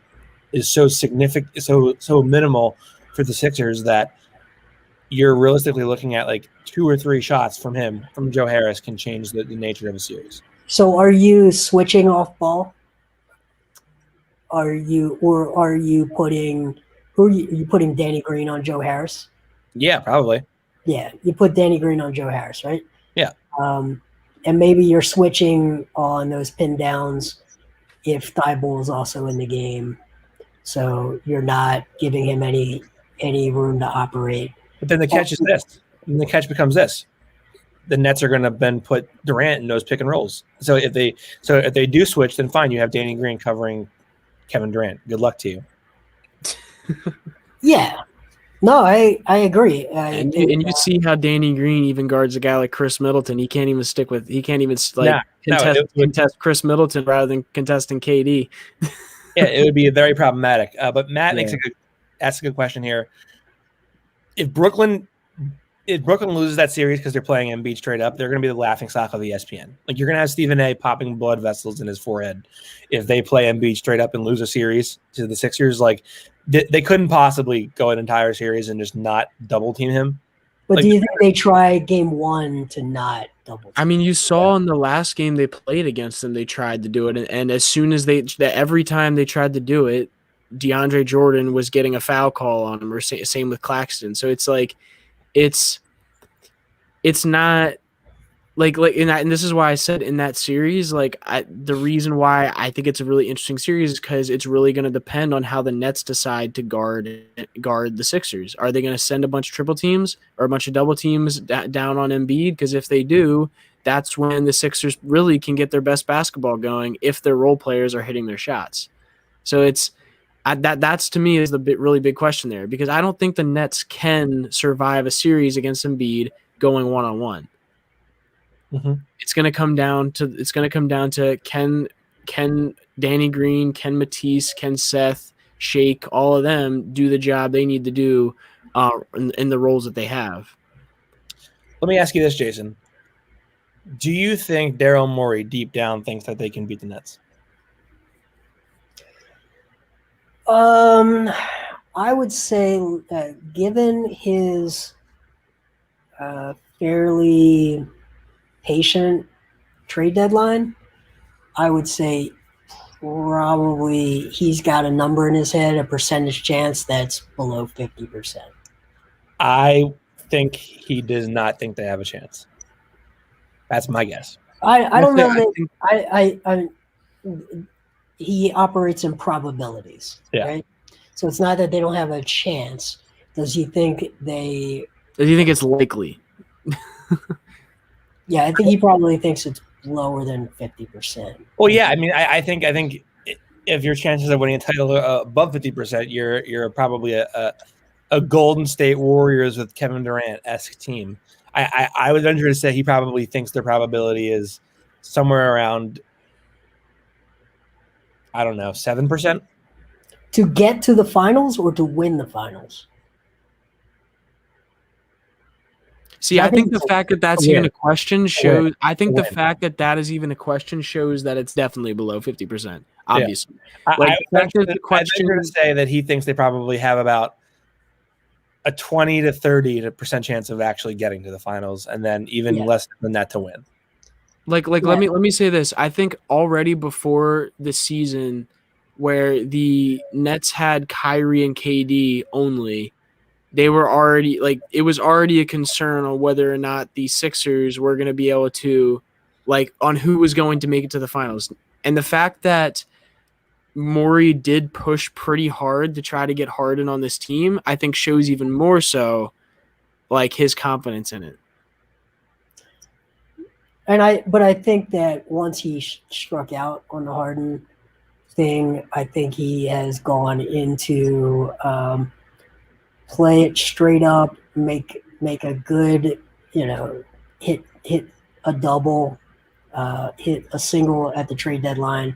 so significant, so minimal for the Sixers that you're realistically looking at like 2 or 3 shots from Joe Harris can change the nature of a series. So are you switching off ball? Are you putting Danny Green on Joe Harris? Yeah, probably. Yeah, you put Danny Green on Joe Harris, right? Yeah. And maybe you're switching on those pin downs if Thibault is also in the game, so you're not giving him any room to operate. But then the catch is this. And the catch becomes this. The Nets are going to then put Durant in those pick and rolls. So if they do switch, then fine. You have Danny Green covering Kevin Durant. Good luck to you. Yeah. No, I agree. And you see how Danny Green even guards a guy like Chris Middleton. He can't even contest Chris Middleton rather than contesting KD. Yeah, it would be very problematic. But Matt asks a good question here. If Brooklyn loses that series because they're playing Embiid straight up, they're going to be the laughingstock of ESPN. Like you're going to have Stephen A. popping blood vessels in his forehead if they play Embiid straight up and lose a series to the Sixers. Like they couldn't possibly go an entire series and just not double team him. But do you think they try game 1 to not double team? I mean, you saw in the last game they played against them, they tried to do it, and as soon as every time they tried to do it, DeAndre Jordan was getting a foul call on him, or same with Claxton. So it's like, it's not like in that, and this is why I said in that series, the reason why I think it's a really interesting series is because it's really going to depend on how the Nets decide to guard the Sixers. Are they going to send a bunch of triple teams or a bunch of double teams down on Embiid? Because if they do, that's when the Sixers really can get their best basketball going if their role players are hitting their shots. So that's to me is the really big question there, because I don't think the Nets can survive a series against Embiid going 1-on-1. Mm-hmm. It's going to come down to can Danny Green, can Matisse, can Seth, Shake, all of them do the job they need to do in the roles that they have. Let me ask you this, Jason. Do you think Daryl Morey deep down thinks that they can beat the Nets? I would say given his fairly patient trade deadline, I would say probably he's got a number in his head, a percentage chance that's below 50%. I think he does not think they have a chance. That's my guess. I don't know. He operates in probabilities, right? So it's not that they don't have a chance. Does he think it's likely? Yeah, I think he probably thinks it's lower than 50%. Well, yeah, I mean, I think if your chances of winning a title are above 50%, you're probably a Golden State Warriors with Kevin Durant-esque team. I would venture to say he probably thinks their probability is somewhere around, I don't know, 7%. To get to the finals or to win the finals? See, I think the fact that that's even a question shows. I think the win. fact that that is even a question shows that it's definitely below 50%. Obviously, I the fact that the think question going to say that he thinks they probably have about a 20 to 30% chance of actually getting to the finals, and then even less than that to win. Let me say this. I think already before the season, where the Nets had Kyrie and KD only, they were already it was already a concern on whether or not the Sixers were going to be able to, on who was going to make it to the finals. And the fact that Morey did push pretty hard to try to get Harden on this team, I think shows even more so his confidence in it. But I think that once he struck out on the Harden thing, I think he has gone into play it straight up, make a good, hit a double, hit a single at the trade deadline,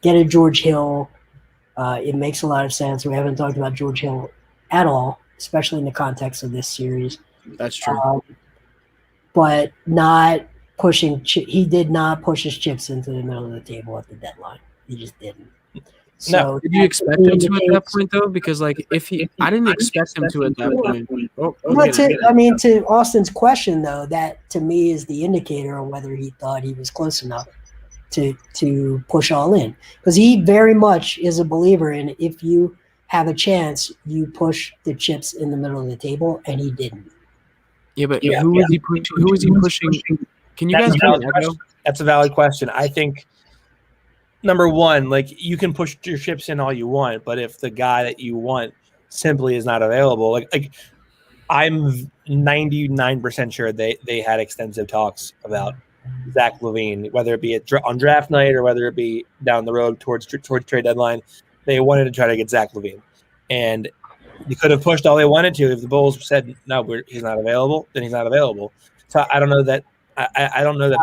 get a George Hill. It makes a lot of sense. We haven't talked about George Hill at all, especially in the context of this series. That's true. But not pushing. He did not push his chips into the middle of the table at the deadline. He just didn't. So did you expect him to at that point though? Because I didn't expect him to at that point. To Austin's question though, that to me is the indicator of whether he thought he was close enough to push all in, because he very much is a believer in if you have a chance, you push the chips in the middle of the table, and he didn't. Yeah, but who was he pushing? Who was he pushing? Can you guys hear me? That's a valid question. I think. Number one, you can push your chips in all you want, but if the guy that you want simply is not available, I'm 99% sure they had extensive talks about Zach LaVine, whether it be on draft night or whether it be down the road towards trade deadline. They wanted to try to get Zach LaVine, and they could have pushed all they wanted to. If the Bulls said no, he's not available, then he's not available. So I don't know that. I don't know that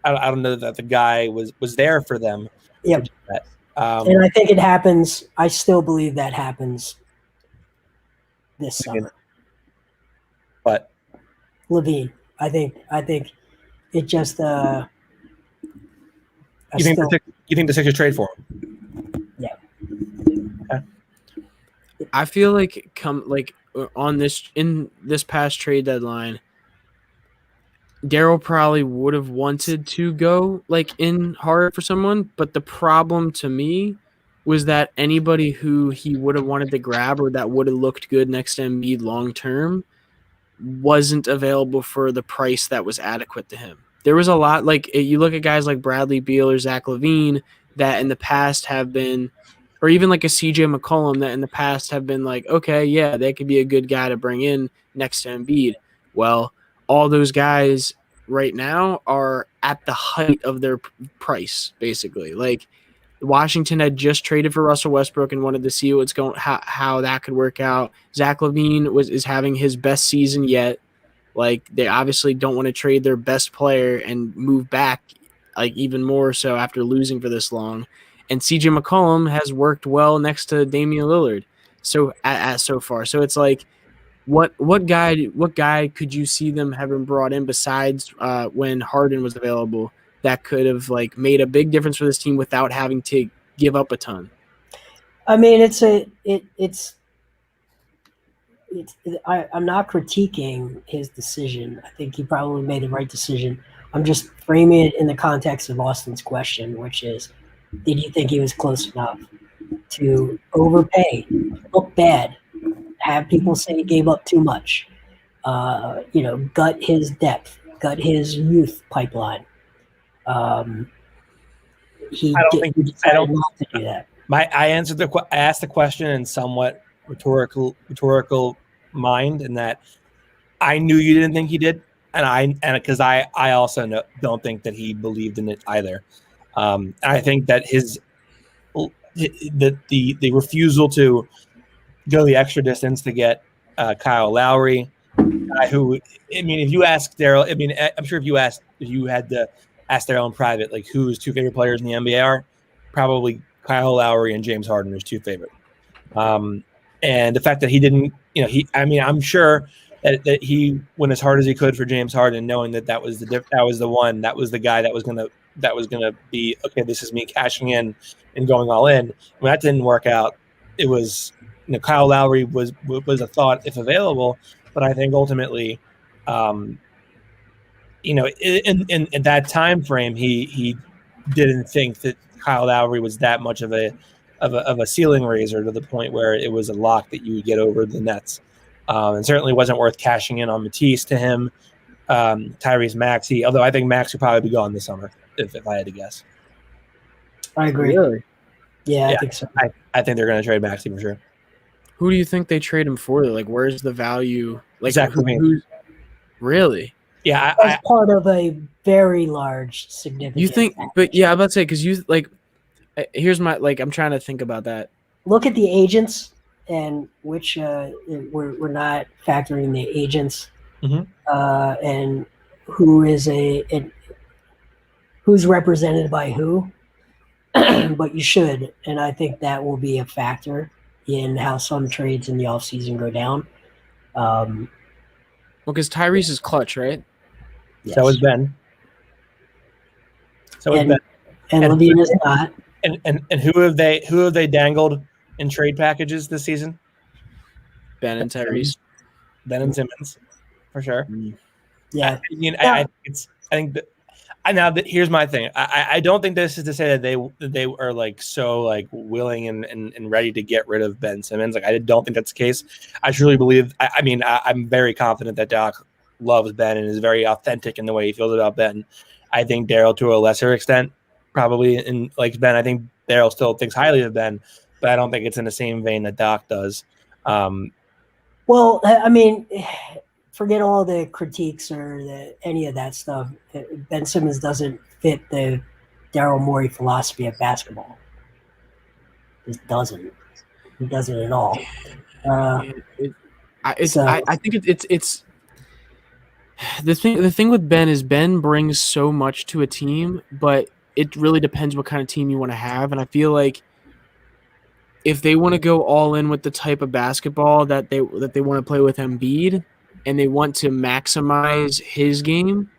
I don't know that the guy was there for them. Yep. And I think it happens. I still believe that happens this summer. But LaVine, I think it just. You think the Sixers trade for him? Yeah. Okay. I feel in this past trade deadline, Daryl probably would have wanted to go in hard for someone, but the problem to me was that anybody who he would have wanted to grab or that would have looked good next to Embiid long term wasn't available for the price that was adequate to him. There was a lot you look at guys like Bradley Beal or Zach LaVine that in the past have been, or even a CJ McCollum that in the past have been okay, yeah, they could be a good guy to bring in next to Embiid. Well, all those guys right now are at the height of their price, basically. Washington had just traded for Russell Westbrook and wanted to see what's going, how that could work out. Zach LaVine is having his best season yet. They obviously don't want to trade their best player and move back even more so after losing for this long. And CJ McCollum has worked well next to Damian Lillard so far. So it's what guy could you see them having brought in besides when Harden was available that could have made a big difference for this team without having to give up a ton? I mean, I'm not critiquing his decision. I think he probably made the right decision. I'm just framing it in the context of Austin's question, which is, did you think he was close enough to overpay, look bad, have people say he gave up too much, gut his depth, gut his youth pipeline? I don't want to do that. I asked the question in somewhat rhetorical mind, in that I knew you didn't think he did, and because I also don't think that he believed in it either. I think that the refusal to go the extra distance to get Kyle Lowry, who, if you ask Daryl, I'm sure if you had to ask their own private, like whose two favorite players in the NBA are, probably Kyle Lowry and James Harden are his two favorite. And the fact that he didn't, I'm sure that he went as hard as he could for James Harden, knowing that was the guy that was gonna be, okay, this is me cashing in and going all in. When that didn't work out, it was, Kyle Lowry was a thought if available, but I think ultimately, in that time frame, he didn't think that Kyle Lowry was that much of a ceiling raiser to the point where it was a lock that you would get over the Nets. And certainly wasn't worth cashing in on Matisse to him, Tyrese Maxey, although I think Max would probably be gone this summer, if I had to guess. I agree. Really? Yeah, I think so. I think they're going to trade Maxey for sure. Who do you think they trade him for? Like, where's the value? Like, Exactly. Really? Yeah, As part of a very large, significant. You think? package. But yeah, I'm about to say, because you like. Here's my I'm trying to think about that. Look at the agents, and which we're not factoring the agents, and who's represented by who. But you should, and I think that will be a factor in how some trades in the offseason go down. Well, because Tyrese is clutch, right? Yes. So is Ben. And Levine is not. And who have they dangled in trade packages this season? Ben and Tyrese. Ben and Simmons, for sure. Yeah. Here's my thing. I don't think this is to say that they are like so like willing and ready to get rid of Ben Simmons. Like I don't think that's the case. I truly believe. I'm very confident that Doc loves Ben and is very authentic in the way he feels about Ben. I think Daryl, to a lesser extent, probably likes Ben. I think Daryl still thinks highly of Ben, but I don't think it's in the same vein that Doc does. Well, I mean, forget all the critiques or any of that stuff. Ben Simmons doesn't fit the Daryl Morey philosophy of basketball. Just doesn't. He doesn't at all. I think it's the thing with Ben is Ben brings so much to a team, but it really depends what kind of team you want to have. And I feel like if they want to go all in with the type of basketball that they want to play with Embiid, and they want to maximize his game,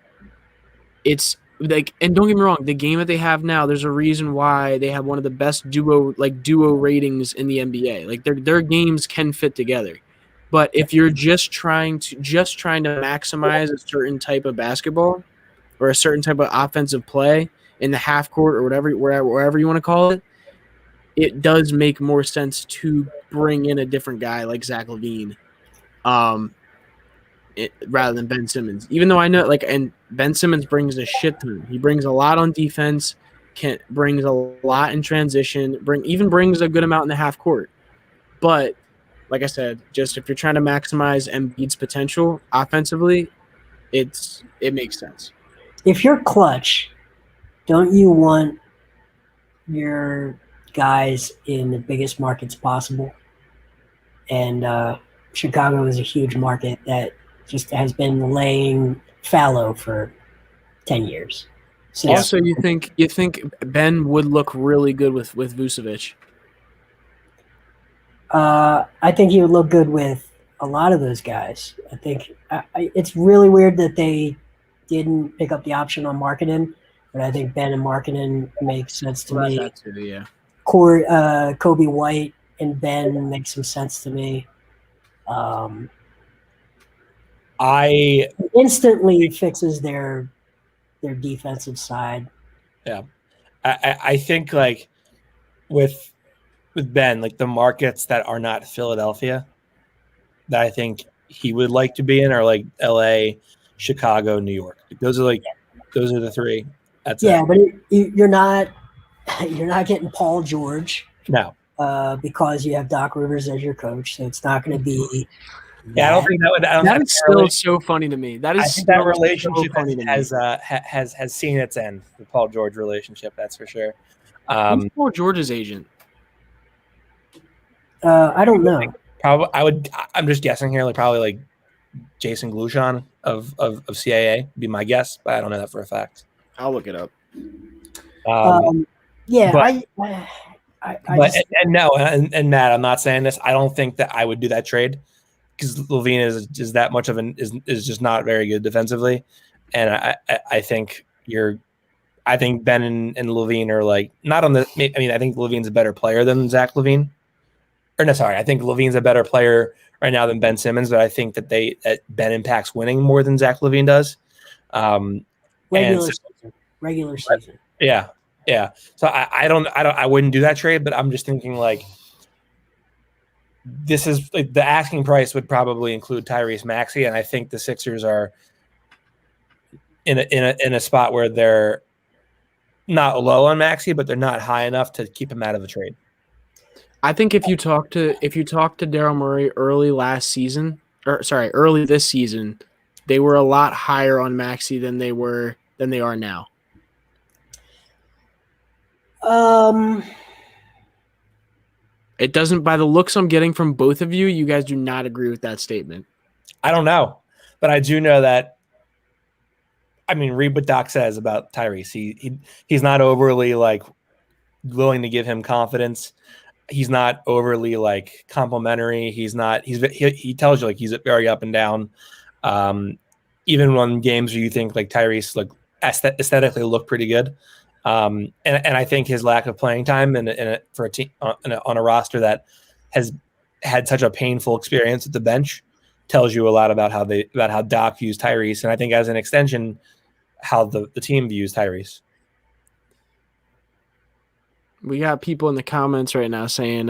it's like, and don't get me wrong, the game that they have now, there's a reason why they have one of the best duo ratings in the NBA. Like their games can fit together. But if you're just trying to maximize a certain type of basketball or a certain type of offensive play in the half court or wherever you want to call it, it does make more sense to bring in a different guy like Zach LaVine, rather than Ben Simmons. Even though I know, and Ben Simmons brings a shit ton. He brings a lot on defense, brings a lot in transition, brings a good amount in the half court. But like I said, just if you're trying to maximize Embiid's potential offensively, it makes sense. If you're clutch, don't you want your guys in the biggest markets possible? And Chicago is a huge market that just has been laying fallow for 10 years. So also, you think Ben would look really good with Vucevic? I think he would look good with a lot of those guys. I think it's really weird that they didn't pick up the option on Markkanen, but I think Ben and Markkanen make sense to me. That too, yeah. Kobe White and Ben make some sense to me. I instantly fixes their defensive side. Yeah, I think like with Ben, like the markets that are not Philadelphia, that I think he would like to be in are like LA, Chicago, New York. Those are the three. That's it. But you're not getting Paul George. No. Because you have Doc Rivers as your coach, so it's not going to be. Yeah, I don't think that would. That is still so funny to me. That is. I think that relationship has seen its end. The Paul George relationship, that's for sure. Who's Paul George's agent? I don't know. Probably, I'm just guessing here. Probably Jason Glushon of CAA would be my guess, but I don't know that for a fact. I'll look it up. Yeah, but- I But just, and Matt, I'm not saying this. I don't think that I would do that trade because Levine is that much of an is just not very good defensively, and I think I think Ben and Levine are like not on the. I mean, I think Levine's a better player than Zach Levine. Or no, sorry, I think Levine's a better player right now than Ben Simmons, but I think that Ben impacts winning more than Zach Levine does. regular season. Yeah. So I wouldn't do that trade, but I'm just thinking like this is like the asking price would probably include Tyrese Maxey, and I think the Sixers are in a spot where they're not low on Maxey, but they're not high enough to keep him out of the trade. I think if you talk to Daryl Morey early this season, they were a lot higher on Maxey than they are now. It doesn't, by the looks I'm getting from both of you, you guys do not agree with that statement. I don't know, but I do know that. I mean, read what Doc says about Tyrese. He's not overly like willing to give him confidence. He's not overly like complimentary. He tells you like he's very up and down. Even on games where you think like Tyrese like aesthetically look pretty good. And I think his lack of playing time for a team on a roster that has had such a painful experience at the bench tells you a lot about how Doc views Tyrese, and I think as an extension, how the team views Tyrese. We got people in the comments right now saying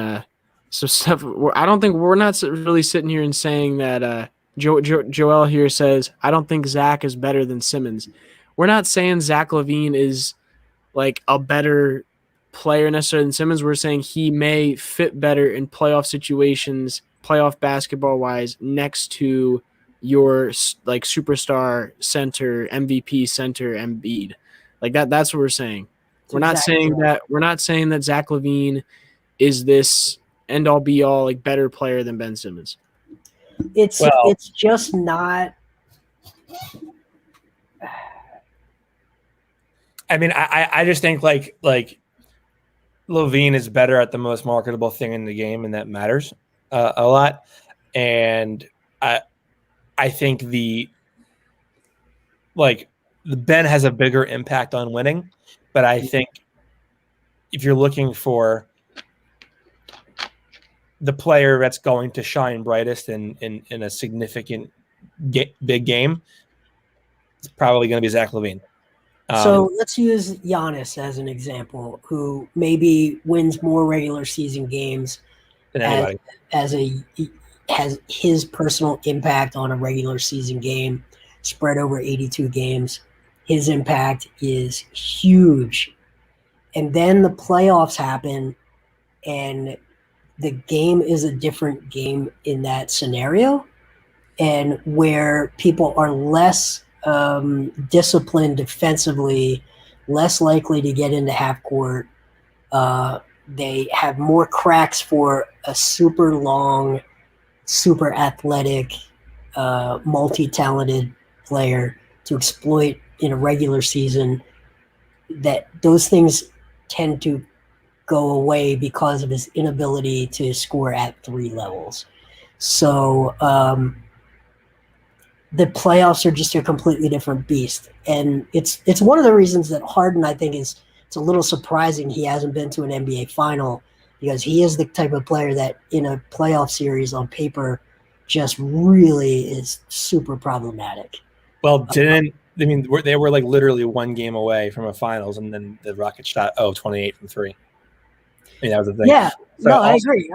some stuff. I don't think we're not really sitting here and saying that. Joel here says I don't think Zach is better than Simmons. We're not saying Zach Levine is like a better player necessarily than Simmons. We're saying he may fit better in playoff situations, playoff basketball wise, next to your like superstar center, MVP center, Embiid. Like that. That's what we're saying. We're not saying that Zach Levine is this end all be all like better player than Ben Simmons. It's just not. I mean, I just think like Levine is better at the most marketable thing in the game, and that matters a lot. And I think the Ben has a bigger impact on winning, but I think if you're looking for the player that's going to shine brightest in a significant big game, it's probably going to be Zach Levine. So let's use Giannis as an example, who maybe wins more regular season games than anybody. has his personal impact on a regular season game spread over 82 games. His impact is huge. And then the playoffs happen, and the game is a different game in that scenario, and where people are less disciplined defensively, less likely to get into half court. They have more cracks for a super long, super athletic, multi-talented player to exploit in a regular season. That those things tend to go away because of his inability to score at 3 levels. So the playoffs are just a completely different beast. And it's one of the reasons that Harden, I think, it's a little surprising he hasn't been to an NBA final, because he is the type of player that in a playoff series on paper just really is super problematic. Well, they were like literally one game away from a finals, and then the Rockets shot 28 from 3. I mean, that was the thing. Yeah, So I agree.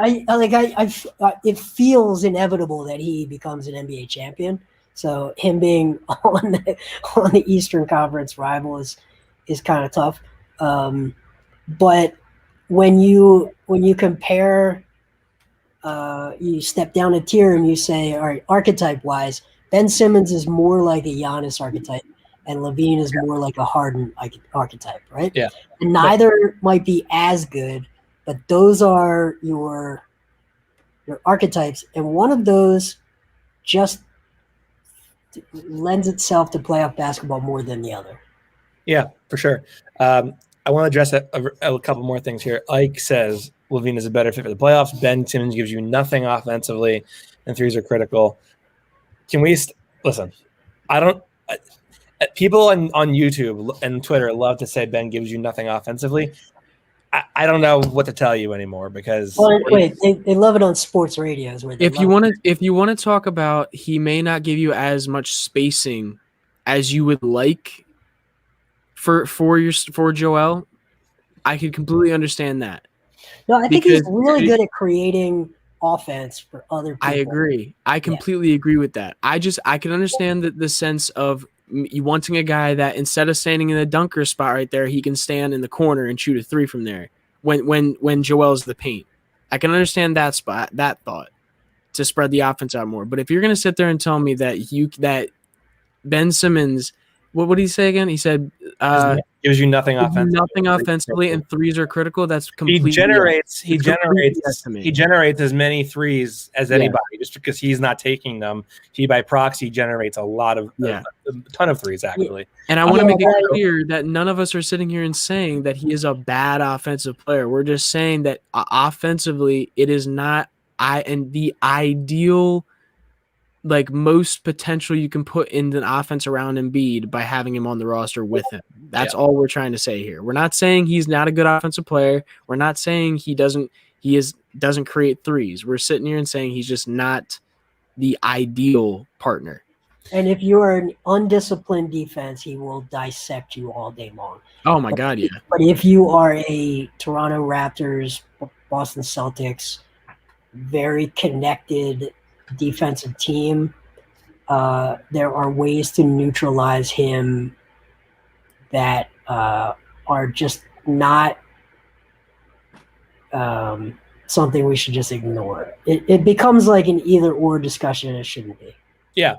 It feels inevitable that he becomes an NBA champion. So him being on the Eastern Conference rival is kind of tough. But when you compare, you step down a tier and you say, all right, archetype wise, Ben Simmons is more like a Giannis archetype, and Levine is more like a Harden archetype, right? Yeah. And neither might be as good, but those are your archetypes, and one of those just lends itself to playoff basketball more than the other. Yeah, for sure. I want to address a couple more things here. Ike says Levine is a better fit for the playoffs. Ben Simmons gives you nothing offensively, and threes are critical. Can we listen? I don't. People on YouTube and Twitter love to say Ben gives you nothing offensively. I don't know what to tell you anymore because they love it on sports radios. If you want to talk about, he may not give you as much spacing as you would like for Joel. I could completely understand that. No, I think he's really good at creating offense for other people. I agree. I completely agree with that. I can understand the sense of you wanting a guy that instead of standing in the dunker spot right there, he can stand in the corner and shoot a three from there when Joel's the paint. I can understand that thought to spread the offense out more. But if you're going to sit there and tell me that Ben Simmons, what did he say again? He said gives you nothing offensively, and threes are critical. That's completely. He generates as many threes as anybody, just because he's not taking them. He by proxy generates a ton of threes actually. And I want to make it clear that none of us are sitting here and saying that he is a bad offensive player. We're just saying that offensively, it is not the ideal. Like most potential you can put in an offense around Embiid by having him on the roster with him. That's all we're trying to say here. We're not saying he's not a good offensive player. We're not saying he doesn't create threes. We're sitting here and saying he's just not the ideal partner. And if you are an undisciplined defense, he will dissect you all day long. Oh my God, yeah. But if you are a Toronto Raptors, Boston Celtics, very connected defensive team, there are ways to neutralize him that are just not something we should just ignore. It becomes like an either or discussion, and it shouldn't be. Yeah.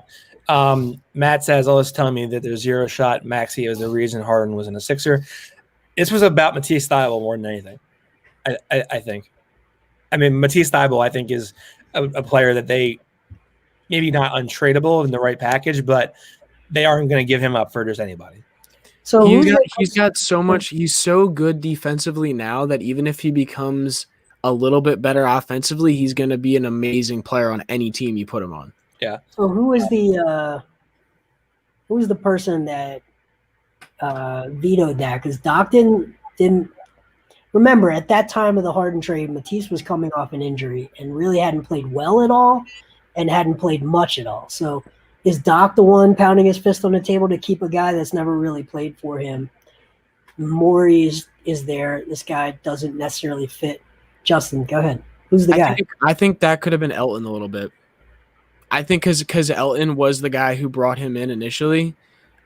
Matt says, always telling me that there's zero shot Maxey is the reason Harden was in a Sixer. This was about Matisse Thybulle more than anything, I think. I mean, Matisse Thybulle, I think, is a player that they maybe not untradeable in the right package, but they aren't going to give him up for just anybody. So he's got so much. He's so good defensively now that even if he becomes a little bit better offensively, he's going to be an amazing player on any team you put him on. Yeah. So who is the person that vetoed that? Because Doc didn't remember at that time of the Harden trade, Matisse was coming off an injury and really hadn't played well at all and hadn't played much at all. So is Doc the one pounding his fist on the table to keep a guy that's never really played for him? Morey is there. This guy doesn't necessarily fit. Justin, go ahead. Who's the guy? I think that could have been Elton a little bit. I think because Elton was the guy who brought him in initially.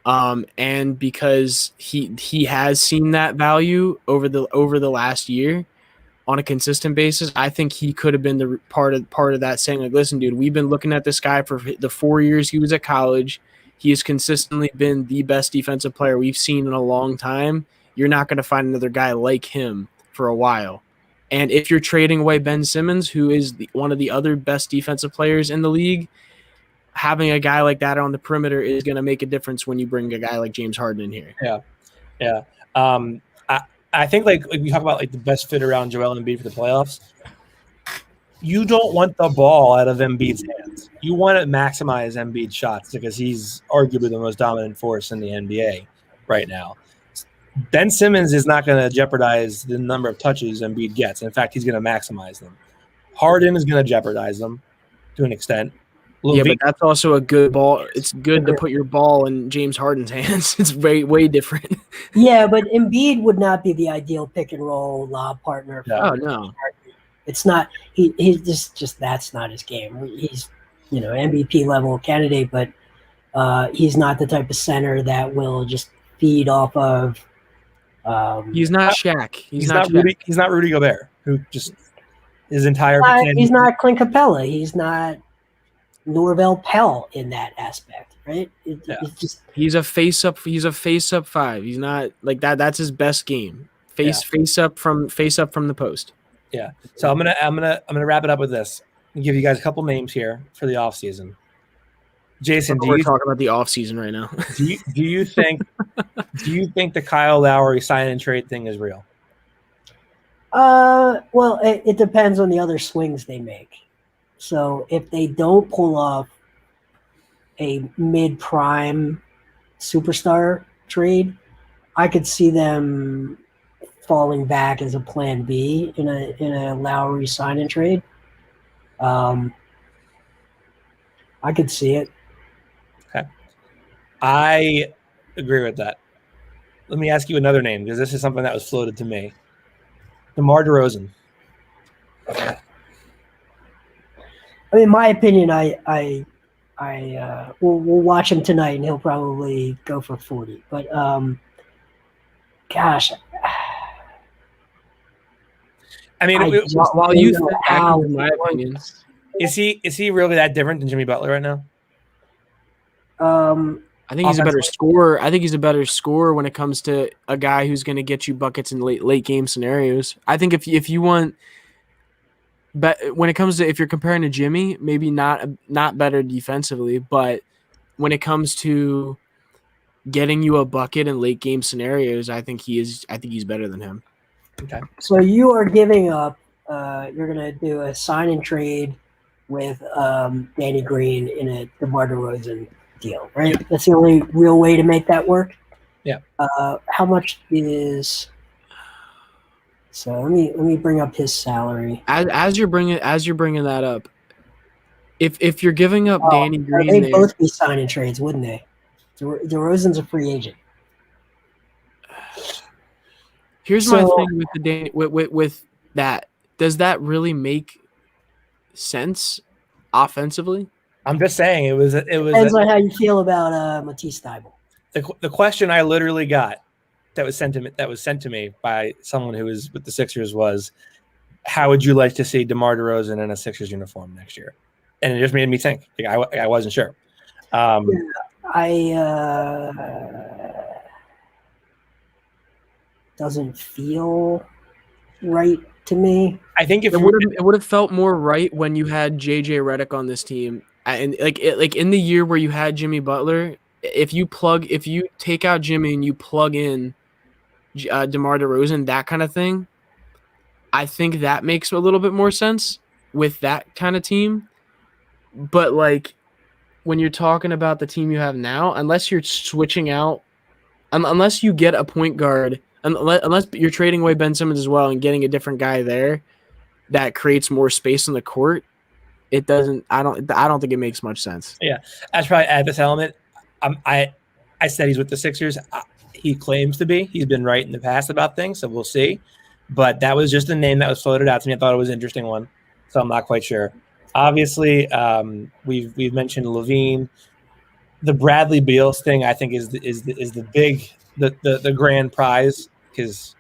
And because he has seen that value over the last year on a consistent basis, I think he could have been the part of that, saying like, listen, dude, we've been looking at this guy for the 4 years he was at college. He has consistently been the best defensive player we've seen in a long time. You're not going to find another guy like him for a while. And if you're trading away Ben Simmons, who is one of the other best defensive players in the league, having a guy like that on the perimeter is going to make a difference when you bring a guy like James Harden in here. Yeah. I think like you talk about like the best fit around Joel Embiid for the playoffs. You don't want the ball out of Embiid's hands. You want to maximize Embiid's shots because he's arguably the most dominant force in the NBA right now. Ben Simmons is not going to jeopardize the number of touches Embiid gets. In fact, he's going to maximize them. Harden is going to jeopardize them to an extent. Yeah, but that's also a good ball. It's good to put your ball in James Harden's hands. It's way different. Yeah, but Embiid would not be the ideal pick and roll lob partner. No. It's not. He's just that's not his game. He's MVP level candidate, but he's not the type of center that will just feed off of. He's not Shaq. He's not Rudy. He's not Rudy Gobert, who just his entire. He's not Clint Capella. He's not Norvell Pell in that aspect, right? He's a face up. He's a face up five. He's not like that. That's his best game. Face up from the post. Yeah. So I'm gonna wrap it up with this. I'll give you guys a couple names here for the offseason. Jason, We're talking about the offseason right now. do you think the Kyle Lowry sign and trade thing is real? Well, it depends on the other swings they make. So if they don't pull off a mid-prime superstar trade, I could see them falling back as a plan B in a Lowry sign and trade. I could see it. Okay. I agree with that. Let me ask you another name, because this is something that was floated to me. DeMar DeRozan. I mean, in my opinion, we'll watch him tonight, and he'll probably go for 40. But gosh, I mean, while you think back, in my opinion, is he really that different than Jimmy Butler right now? I think he's a better scorer. I think he's a better scorer when it comes to a guy who's going to get you buckets in late game scenarios. I think if you want, but when it comes to if you're comparing to Jimmy, maybe not better defensively, but when it comes to getting you a bucket in late game scenarios, I think he's better than him. Okay. So you are giving up. You're going to do a sign and trade with Danny Green in a DeMar DeRozan deal, right? That's the only real way to make that work. Yeah. How much is? So let me bring up his salary. As you're bringing that up, if you're giving up Danny Green, they'd both be sign and trades, wouldn't they? DeRozan's a free agent. Here's my thing with that. Does that really make sense offensively? I'm just saying it Depends on how you feel about Matisse Thybulle. The question I literally got that was sent to me by someone who was with the Sixers was, how would you like to see DeMar DeRozan in a Sixers uniform next year? And it just made me think. Like, I wasn't sure. Doesn't feel right to me. I think it would have felt more right when you had JJ Redick on this team, and like in the year where you had Jimmy Butler. If you take out Jimmy and you plug in DeMar DeRozan, that kind of thing, I think that makes a little bit more sense with that kind of team. But like when you're talking about the team you have now, unless you're switching out, unless you get a point guard. Unless you're trading away Ben Simmons as well and getting a different guy there that creates more space on the court, it doesn't. I don't think it makes much sense. Yeah, I should probably add this element. I said he's with the Sixers. He claims to be. He's been right in the past about things, so we'll see. But that was just a name that was floated out to me. I thought it was an interesting one, so I'm not quite sure. Obviously, we've mentioned Levine. The Bradley Beal thing, I think, is the big the grand prize. Is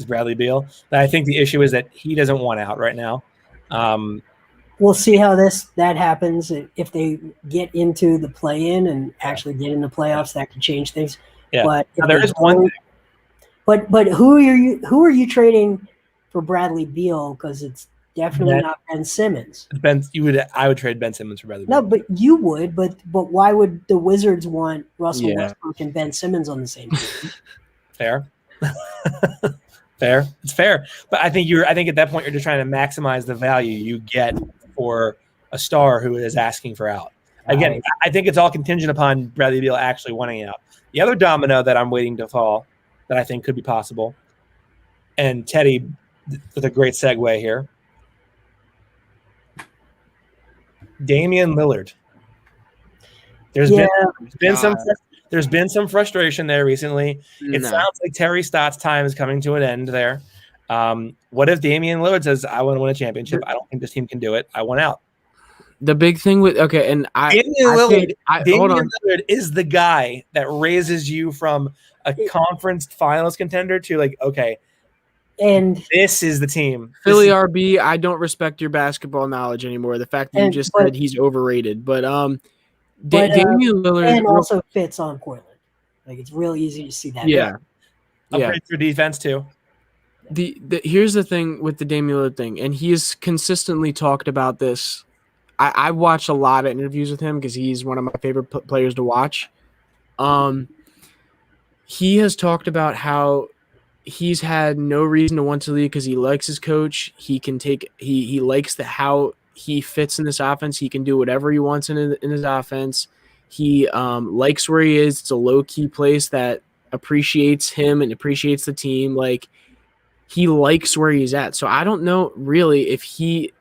Bradley Beal. I think the issue is that he doesn't want out right now. We'll see how that happens. If they get into the play-in and actually get in the playoffs, that could change things. Yeah. But there is one thing. But who are you trading for Bradley Beal? Because it's definitely not Ben Simmons. I would trade Ben Simmons for Bradley Beal. No, but you would. But why would the Wizards want Russell Westbrook and Ben Simmons on the same team? Fair. Fair. It's fair. But I think at that point you're just trying to maximize the value you get for a star who is asking for out. Again, I think it's all contingent upon Bradley Beal actually wanting out. The other domino that I'm waiting to fall that I think could be possible, and Teddy with a great segue here, Damian Lillard. There's been some frustration there recently. It sounds like Terry Stotts' time is coming to an end there. What if Damian Lillard says, I want to win a championship? I don't think this team can do it. I want out. The big thing with Damian Lillard is the guy that raises you from a conference finals contender to like, okay, and this is the team. Philly RB, I don't respect your basketball knowledge anymore. The fact that you just said he's overrated. But Damian Lillard and also fits on Portland. Like it's real easy to see that. Yeah. Upgrade for defense too. Here's the thing with the Damian Lillard thing, and he has consistently talked about this I watched a lot of interviews with him because he's one of my favorite players to watch. He has talked about how he's had no reason to want to leave because he likes his coach. He likes how he fits in this offense. He can do whatever he wants in his offense. He likes where he is. It's a low-key place that appreciates him and appreciates the team. Like, he likes where he's at. So I don't know really if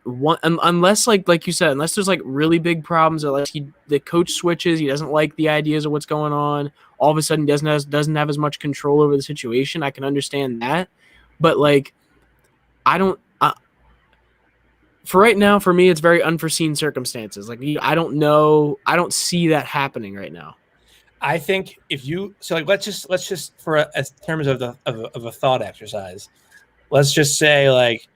unless like you said, unless there's like really big problems, or like the coach switches, he doesn't like the ideas of what's going on. All of a sudden doesn't have as much control over the situation. I can understand that. But like, I don't for right now, for me, it's very unforeseen circumstances. Like, I don't know. I don't see that happening right now. I think let's just for as terms of a thought exercise, let's just say like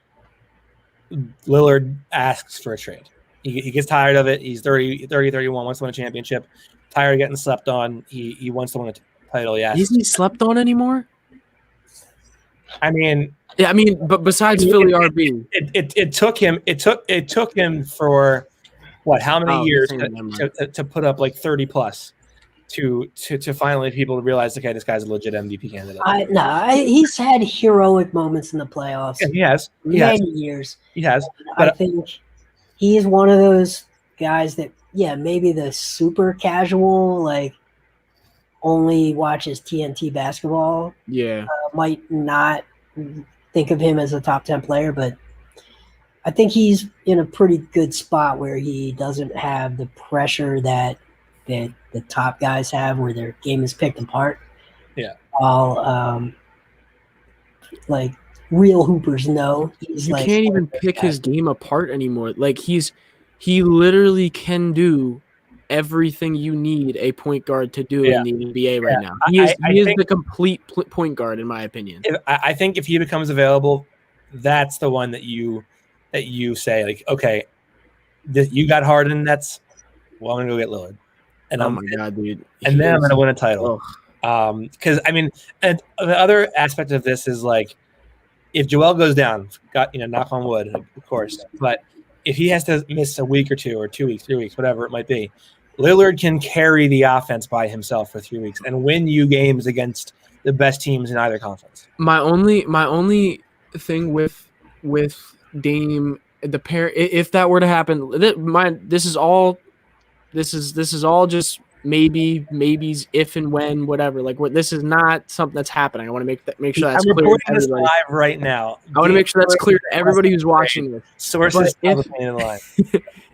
Lillard asks for a trade. He gets tired of it. He's 31, wants to win a championship. Tired of getting slept on. He wants to win a title. Isn't he slept on anymore? I mean, but besides Philly RB, it took him for what? How many years to put up like 30 plus to finally people realize, okay, this guy's a legit MVP candidate. He's had heroic moments in the playoffs. Yeah, he has. Many years. He has. But I think he's one of those guys that, maybe the super casual, like, only watches TNT basketball. Might not think of him as a top 10 player, but I think he's in a pretty good spot where he doesn't have the pressure that the top guys have, where their game is picked apart. Yeah. While like real hoopers know he's you can't even pick his game apart anymore. Like, he literally can do everything you need a point guard to do in the NBA right now. He is the complete point guard, in my opinion. I think if he becomes available, that's the one that you say, like, okay, you got Harden. That's I'm gonna go get Lillard, and oh my god, dude! And then I'm gonna win a title. Because and the other aspect of this is like, if Joel goes down, knock on wood, of course, but if he has to miss a week or 2 or 2 weeks, 3 weeks, whatever it might be, Lillard can carry the offense by himself for 3 weeks and win you games against the best teams in either conference. My only thing with Dame, the pair, if that were to happen, this is all just maybes, if and when, whatever. Like, this is not something that's happening. I want to make sure that's clear. Recording this live right now. I want to make sure that's clear to everybody who's watching this. Sources in line.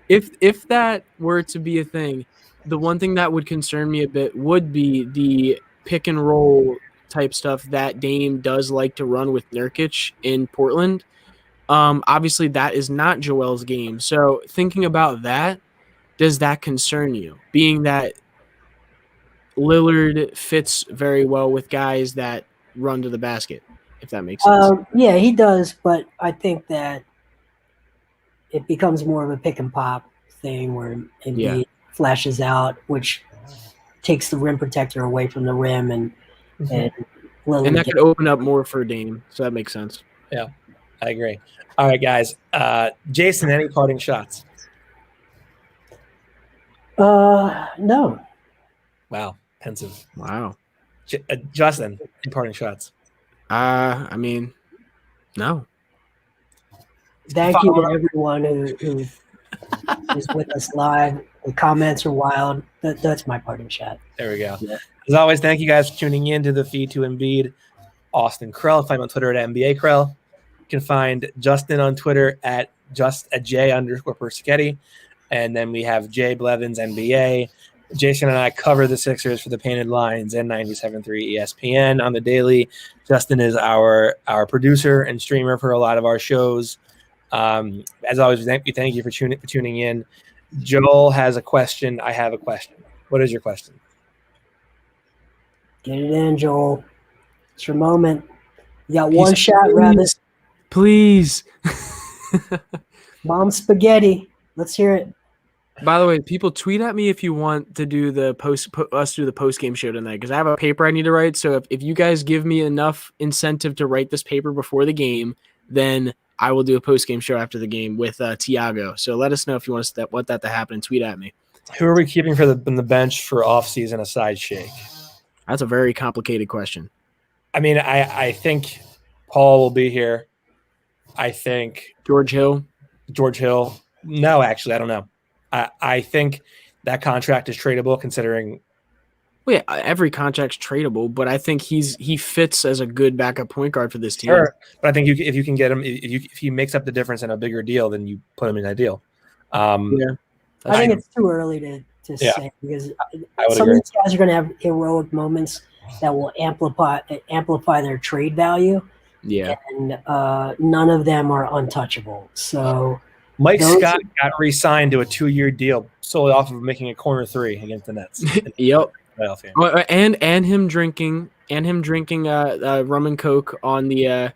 If that were to be a thing, the one thing that would concern me a bit would be the pick and roll type stuff that Dame does like to run with Nurkic in Portland. Obviously, that is not Joel's game. So thinking about that, does that concern you? Being that Lillard fits very well with guys that run to the basket, if that makes sense. Yeah, he does, but I think that it becomes more of a pick and pop thing where Embiid flashes out, which takes the rim protector away from the rim, and Lillard and that could open up more for Dame, so that makes sense. Yeah, I agree. All right, guys. Jason, any parting shots? No. Wow, pensive. Wow. Justin, any parting shots? No. Thank you to everyone who is with us live. The comments are wild. That's my parting shot. There we go. Yeah. As always, thank you guys for tuning in to the feed to Embiid. Austin Krell. Find him on Twitter at NBA Krell. You can find Justin on Twitter at J_Perschetti. And then we have Jay Blevins, NBA. Jason and I cover the Sixers for the Painted Lines and 97.3 ESPN on the daily. Justin is our producer and streamer for a lot of our shows. As always, we thank you for tuning in. Joel has a question. I have a question. What is your question? Get it in, Joel. It's your moment. You got one shot, Rabbit. Please. Mom spaghetti. Let's hear it. By the way, people tweet at me if you want to do the post game show tonight, because I have a paper I need to write. So if you guys give me enough incentive to write this paper before the game, then I will do a post-game show after the game with Tiago. So let us know if you want that to happen. Tweet at me. Who are we keeping on the bench for off-season aside Shake? That's a very complicated question. I mean, I think Paul will be here. I think George Hill. No, actually, I don't know. I think that contract is tradable considering. Well, yeah, every contract's tradable, but I think he fits as a good backup point guard for this team. Sure, but I think if you can get him, if he makes up the difference in a bigger deal, then you put him in that deal. I think it's too early to say because some of these guys are going to have heroic moments that will amplify their trade value. Yeah, and none of them are untouchable. So Mike Scott got re-signed to a 2-year deal solely off of making a corner three against the Nets. Yep. And him drinking rum and coke on the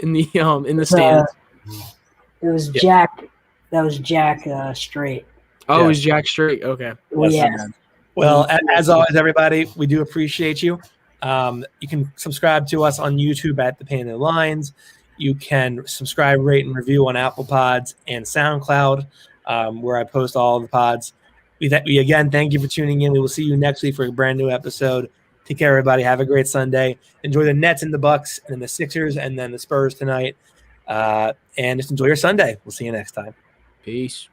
in the stands. It was Jack. That was Jack Straight. Oh, it was Jack Straight. Okay. Well, as always, everybody, we do appreciate you. You can subscribe to us on YouTube at The Pain of the Lines. You can subscribe, rate, and review on Apple Pods and SoundCloud, where I post all the pods. We again thank you for tuning in. We will see you next week for a brand new episode. Take care, everybody. Have a great Sunday. Enjoy the Nets and the Bucks and the Sixers and then the Spurs tonight. And just enjoy your Sunday. We'll see you next time. Peace.